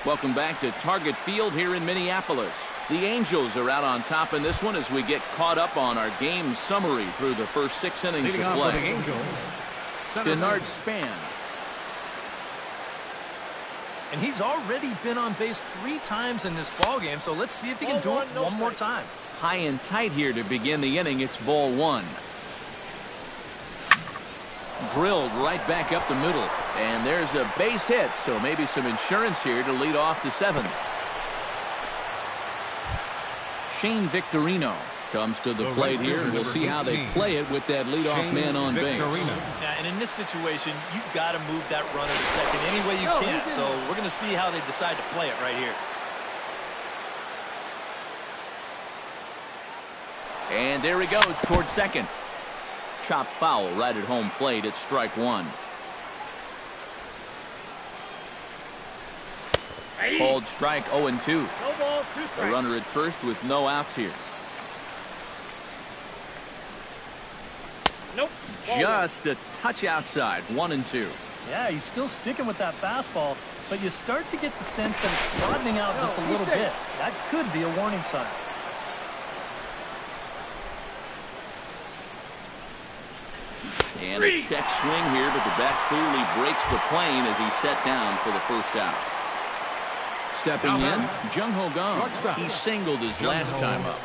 Welcome back to Target Field here in Minneapolis. The Angels are out on top in this one as we get caught up on our game summary through the first 6 innings Leading of off for the play. Angels, Denard Span. And he's already been on base 3 times in this ballgame, so let's see if he can do it one more time. High and tight here to begin the inning. It's ball 1. Drilled right back up the middle. And there's a base hit, so maybe some insurance here to lead off the 7th. Shane Victorino Comes to the plate here, and we'll see how they play it with that leadoff man on base. Yeah, and in this situation, you've got to move that runner to second any way you can. So we're going to see how they decide to play it right here. And there he goes towards second. Chopped foul right at home plate. It's strike one. Called strike 0-2. No balls, 2 strikes. The runner at first with no outs here. Nope. Just a touch outside. 1-2. Yeah, he's still sticking with that fastball, but you start to get the sense that it's broadening out just a little bit. That could be a warning sign. And a check swing here, but the bat clearly breaks the plane as he's set down for the first out. Stepping in, Jung Ho Kang. He singled his last time up.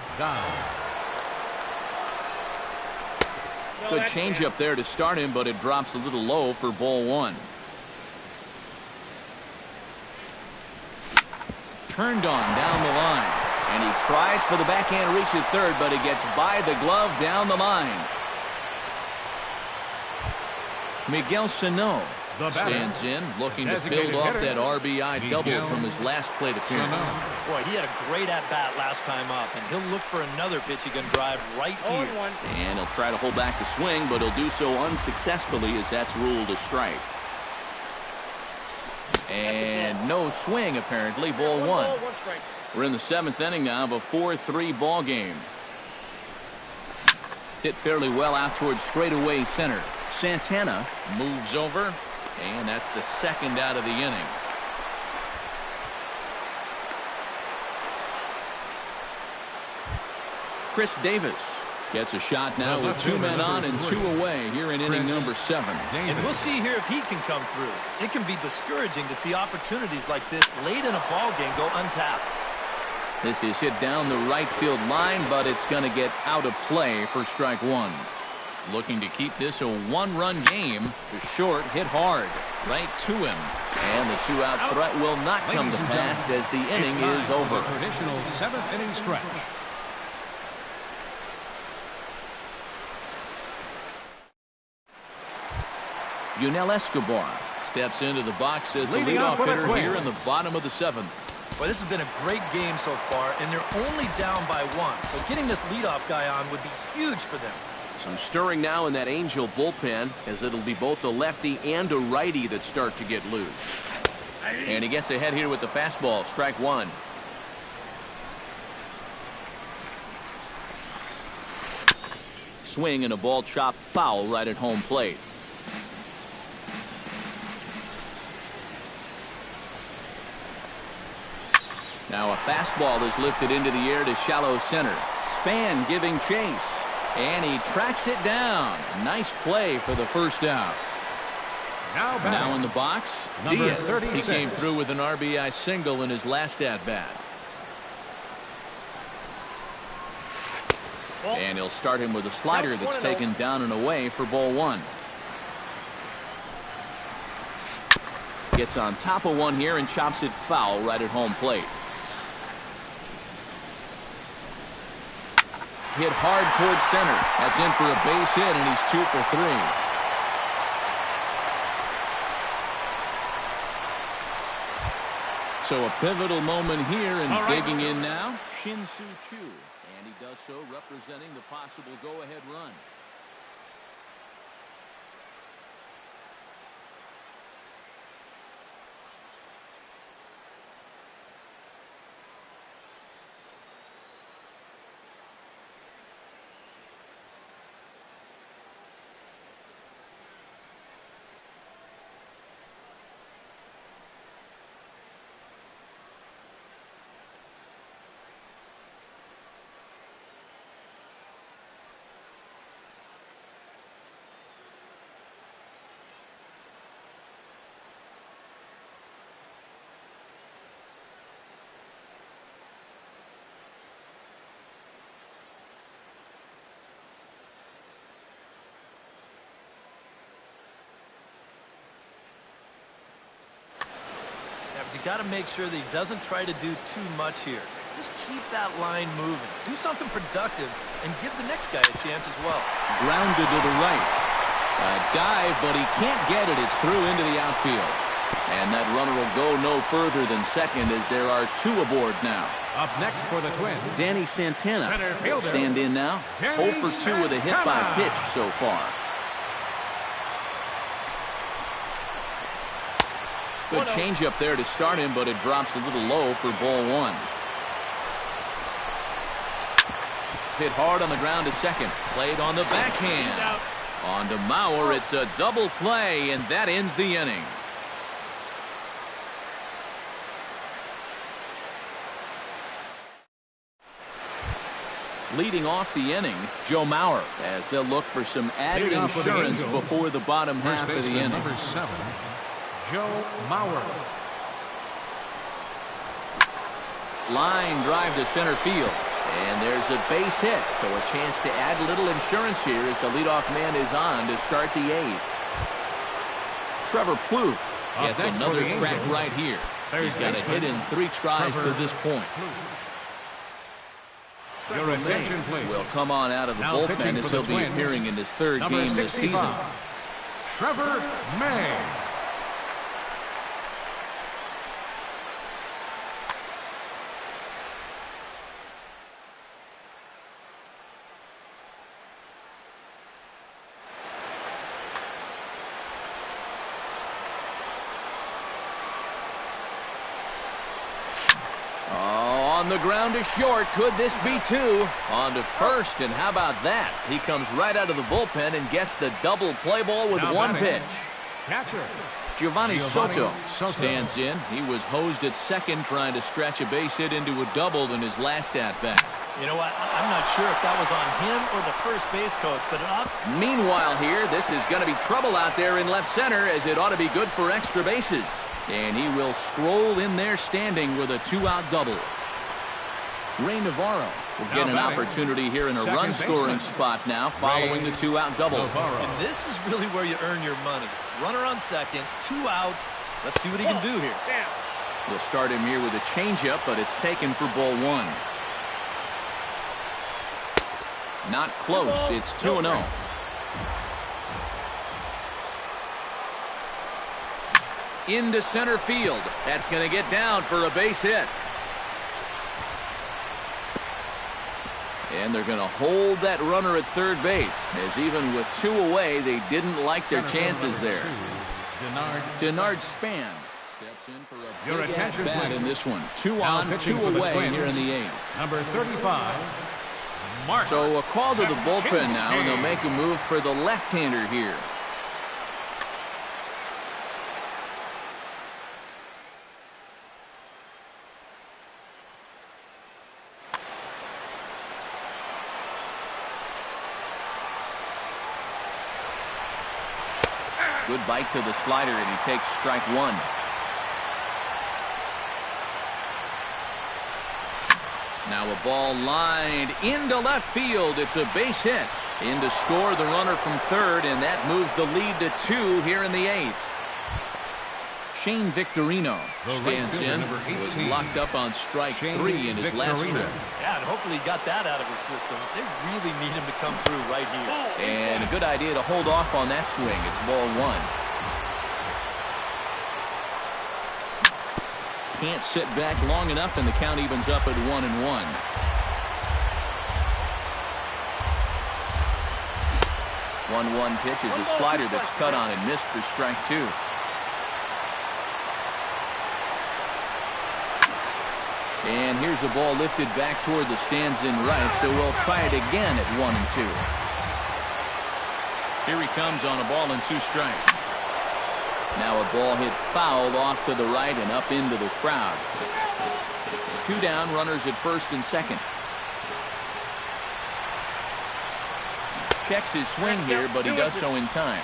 Good changeup there to start him, but it drops a little low for ball one. Turned on down the line. And he tries for the backhand reach at third, but it gets by the glove down the line. Miguel Sano stands in, looking to build off that RBI double from his last plate appearance. Boy, he had a great at-bat last time up, and he'll look for another pitch he can drive right here. And he'll try to hold back the swing, but he'll do so unsuccessfully as that's ruled a strike. And no swing, apparently. Ball one. We're in the 7th inning now of a 4-3 ball game. Hit fairly well out towards straightaway center. Santana moves over, and that's the second out of the inning. Chris Davis gets a shot now with 2 men on and 2 away here in inning number 7. And we'll see here if he can come through. It can be discouraging to see opportunities like this late in a ball game go untapped. This is hit down the right field line, but it's going to get out of play for strike one. Looking to keep this a 1-run game. The short hit hard right to him. And the 2-out threat will not come to pass as the inning is over. The traditional 7th inning stretch. Yunel Escobar steps into the box as the leadoff hitter here in the bottom of the 7th. Well, this has been a great game so far, and they're only down by 1. So getting this leadoff guy on would be huge for them. Some stirring now in that Angel bullpen, as it'll be both a lefty and a righty that start to get loose. And he gets ahead here with the fastball. Strike one. Swing and a ball chopped foul right at home plate. Now a fastball is lifted into the air to shallow center. Span giving chase. And he tracks it down. Nice play for the first out. Now in the box, Diaz. He came through with an RBI single in his last at-bat. And he'll start him with a slider that's taken down and away for ball one. Gets on top of one here and chops it foul right at home plate. Hit hard towards center. That's in for a base hit, and he's 2 for 3. So a pivotal moment here, and digging in now, Shin-Soo Choo. And he does so representing the possible go-ahead run. You got to make sure that he doesn't try to do too much here. just keep that line moving. Do something productive and give the next guy a chance as well. Grounded to the right. A dive, but he can't get it. It's through into the outfield. And that runner will go no further than second as there are 2 aboard now. Up next for the Twins, Danny Santana center will fielder, stand in now. Danny 0 for 2 with a hit by Santana. pitch so far. Good changeup there to start him, but it drops a little low for ball 1. Hit hard on the ground to second. Played on the backhand. On to Mauer. It's a double play, and that ends the inning. Leading off the inning, Joe Mauer, as they'll look for some added Leading off for the insurance Angels, before the bottom first half of the baseman, inning. number 7, Joe Mauer. Line drive to center field. And there's a base hit, so a chance to add a little insurance here as the leadoff man is on to start the 8th. Trevor Plouffe gets next for another the crack Angels, right here. He's got a baseman, hit in 3 tries Trevor to this point. Your attention, please. Will come on out of the Now pitching bullpen for as the he'll be Twins, appearing in his 3rd number game this 65, season. Trevor May. On the ground to short. Could this be 2? On to first, and how about that? He comes right out of the bullpen and gets the double play ball with Now 1 batting, pitch. Catcher. Giovanni Soto Soto stands in. He was hosed at second trying to stretch a base hit into a double in his last at-bat. You know what? I'm not sure if that was on him or the first base coach, but Meanwhile here, this is going to be trouble out there in left center as it ought to be good for extra bases. And he will stroll in there standing with a 2-out double. Ray Navarro will get an opportunity here in a run-scoring spot now following the 2-out double. And this is really where you earn your money. Runner on second, 2 outs. Let's see what he can do here. We'll start him here with a changeup, but it's taken for ball 1. Not close. It's 2-0. Into center field. That's going to get down for a base hit. And they're going to hold that runner at third base, as even with 2 away, they didn't like their chances there. Denard Span steps in for a big at-bat in this one. 2 on, 2 away here in the 8th. Number 35, Mark. So a call to the bullpen now, and they'll make a move for the left-hander here. Good bite to the slider, and he takes strike 1. Now a ball lined into left field. It's a base hit. In to score the runner from third, and that moves the lead to 2 here in the 8th. Shane Victorino stands in. Was locked up on strike 3 in his last trip. Yeah, and hopefully he got that out of his system. They really need him to come through right here. And a good idea to hold off on that swing. It's ball 1. Can't sit back long enough, and the count evens up at 1-1. One pitch is a slider that's cut on and missed for strike 2. And here's a ball lifted back toward the stands in right, so we'll try it again at 1-2. Here he comes on a ball and 2 strikes. Now a ball hit foul off to the right and up into the crowd. 2 down, runners at first and second. Checks his swing here, but he does so in time.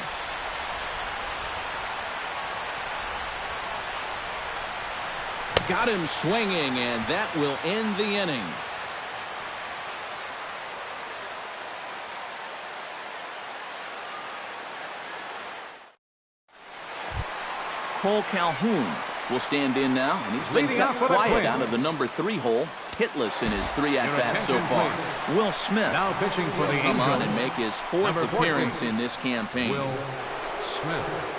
Got him swinging, and that will end the inning. Cole Calhoun will stand in now, and he's been Leading kept off for the quiet Twins. out of the number 3 hole, hitless in his 3 at-bats so far. Will Smith Now pitching for the will come on and Angels. make his 4th Number 14. appearance in this campaign. Will Smith.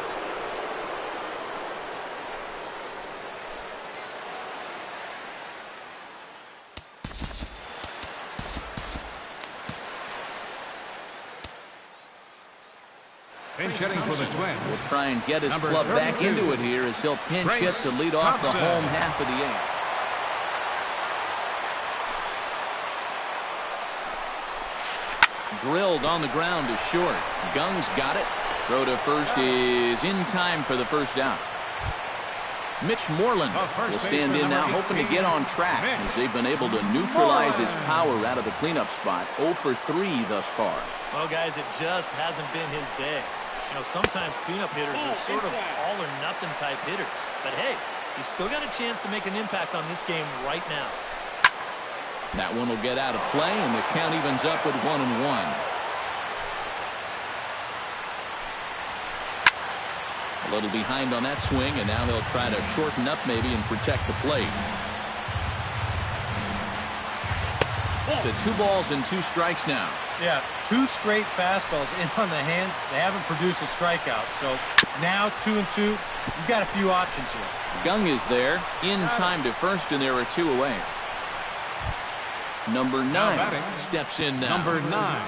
Pinch hitting for the Twins. Will try and get his Number club back 32. into it here as he'll pinch hit Trace to lead off the Thompson. home half of the 8th. Drilled on the ground to short. Gung's got it. Throw to first is in time for the first out. Mitch Moreland will stand in now, hoping to get on track as they've been able to neutralize his power out of the cleanup spot. 0 for 3 thus far. Well, guys, it just hasn't been his day. You know, sometimes cleanup hitters are sort of all-or-nothing type hitters. But, hey, he's still got a chance to make an impact on this game right now. That one will get out of play, and the count evens up with 1-1. A little behind on that swing, and now he'll try to shorten up maybe and protect the plate. To 2 balls and 2 strikes now. Yeah, 2 straight fastballs in on the hands. They haven't produced a strikeout. So now 2-2. You've got a few options here. Gung is there in time to first, and there are 2 away. Number 9 batting. steps in now. Number 9.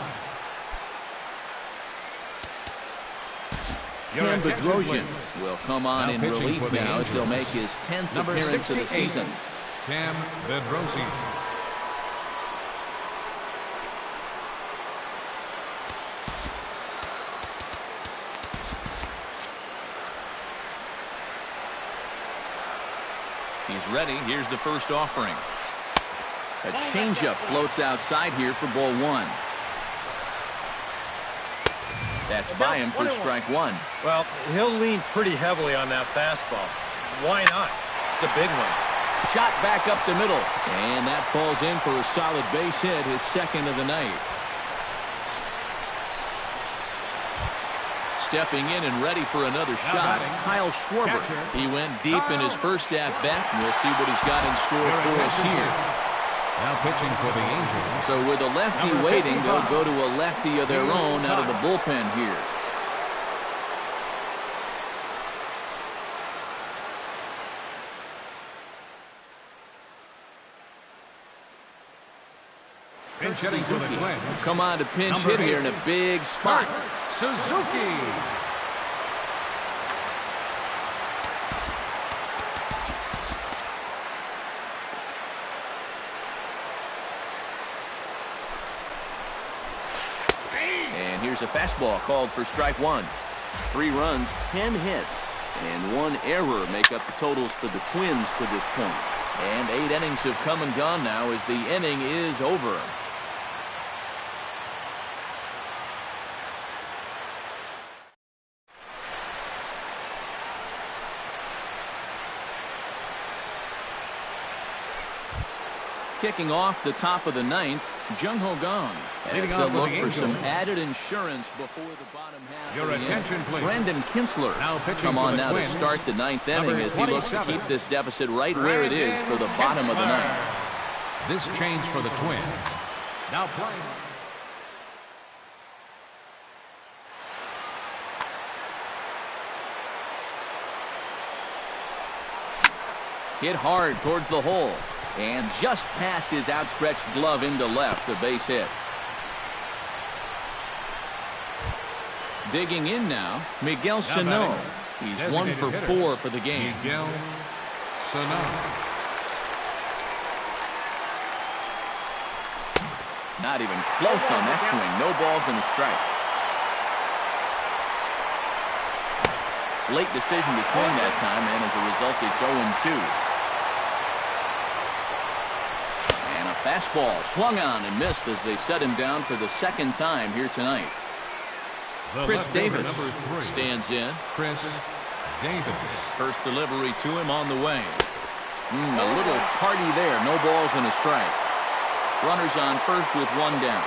Your Cam attention, Bedrosian please. will come on Now in pitching relief for the now as he'll Angels. make his 10th Number appearance of the 68. season. Cam Bedrosian. He's ready. Here's the first offering. A changeup floats outside here for ball 1. That's by him for strike 1. Well, he'll lean pretty heavily on that fastball. Why not? It's a big one. Shot back up the middle. And that falls in for a solid base hit, his 2nd of the night. Stepping in and ready for another Now shot, batting. Kyle Schwarber. Catcher. He went deep in his first at-bat, and we'll see what he's got in store Your for us attention, here. please. Now pitching for the Angels. So with a lefty Number waiting, 55. they'll go to a lefty of their own out of the bullpen here. Pinch hitting for the Suzuki Twins. come on to pinch Number hit here 8. in a big spot. Suzuki. And here's a fastball called for strike 1. 3 runs, 10 hits, and 1 error make up the totals for the Twins to this point. And 8 innings have come and gone now as the inning is over. Kicking off the top of the 9th, Jung Ho Gong as Leading they off for look the for some Angels. added insurance before the bottom half Your of the attention, inning. please. Brandon Kinsler Now pitching come for on the now Twins. to start the 9th inning Number as he looks to 27. keep this deficit right where it is for the bottom of the 9th. This change for the Twins. Now playing. Hit hard towards the hole and just past his outstretched glove into left, a base hit. Digging in now, Miguel Sano. He's 1 for 4 for the game. Miguel Sano. Not even close on that swing. No balls and a strike. Late decision to swing that time, and as a result, it's 0-2. And a fastball swung on and missed as they set him down for the 2nd time here tonight. The Chris left fielder, Davis number 3. stands in. Chris Davis. First delivery to him on the way. A little tardy there. No balls and a strike. Runners on first with 1 down.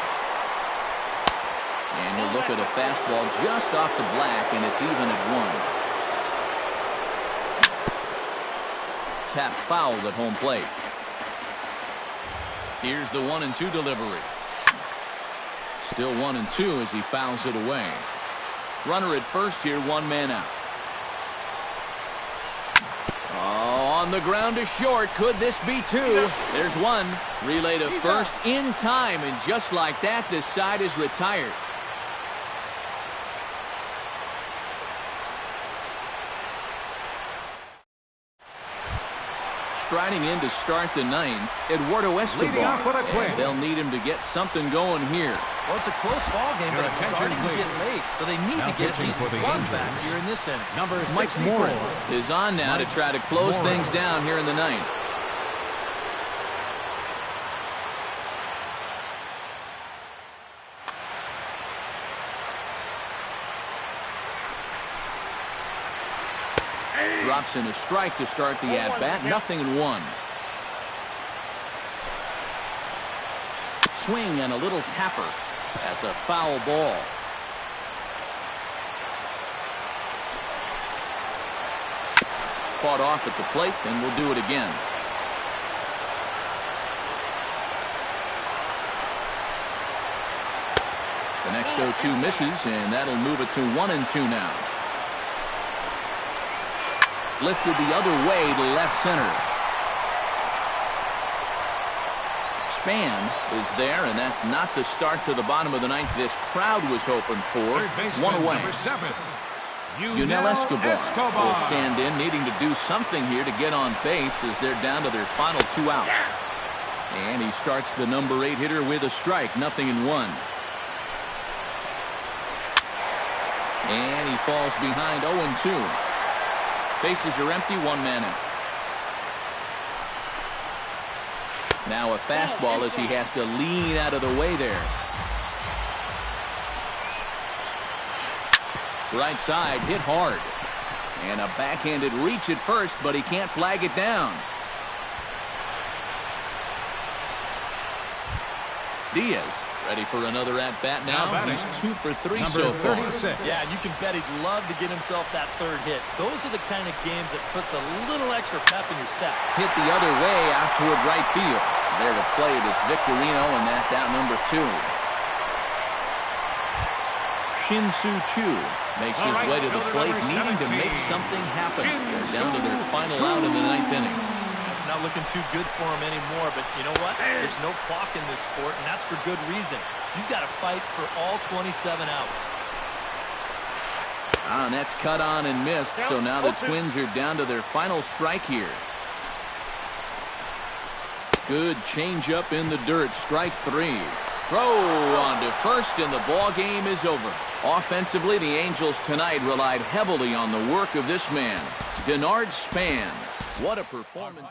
And he'll look at a fastball just off the black, and it's even at 1. tap fouled at home plate. Here's the 1-2 delivery. Still 1-2 as he fouls it away. Runner at first here, one man out. Oh, on the ground to short. Could this be two? There's one. Relay to first in time, and just like that, this side is retired. Striding in to start the ninth, Eduardo Escobar. And they'll need him to get something going here. Well, it's a close ball game, but it's starting to get late, so they need to get at least one back here in this inning. Number Mike Morin is on now to try to close things down here in the ninth. Drops in a strike to start the at-bat. 0-1. Swing and a little tapper. That's a foul ball. Fought off at the plate, and we'll do it again. The next 0-2 misses, and that'll move it to 1-2 now. Lifted the other way to left center. Span is there, and that's not the start to the bottom of the ninth this crowd was hoping for. One away. Yunel Escobar will stand in, needing to do something here to get on base as they're down to their final 2 outs. And he starts the number 8 hitter with a strike. 0-1. And he falls behind 0-2. Bases are empty, one man out. Now a fastball as he has to lean out of the way there. Right side hit hard. And a backhanded reach at first, but he can't flag it down. Diaz ready for another at-bat now. He's 2 for 3 so far. 36. Yeah, and you can bet he'd love to get himself that third hit. Those are the kind of games that puts a little extra pep in your step. Hit the other way out toward right field. There to play it is Victorino, and that's out number 2. Shin-Soo Choo makes his way to the plate, needing to make something happen. They're down to their final out in the ninth inning. It's not looking too good for him anymore, but you know what? There's no clock in this sport, and that's for good reason. You've got to fight for all 27 outs. And that's cut on and missed, so now the Twins are down to their final strike here. Good changeup in the dirt, strike 3. Throw on to first, and the ball game is over. Offensively, the Angels tonight relied heavily on the work of this man, Denard Span. What a performance.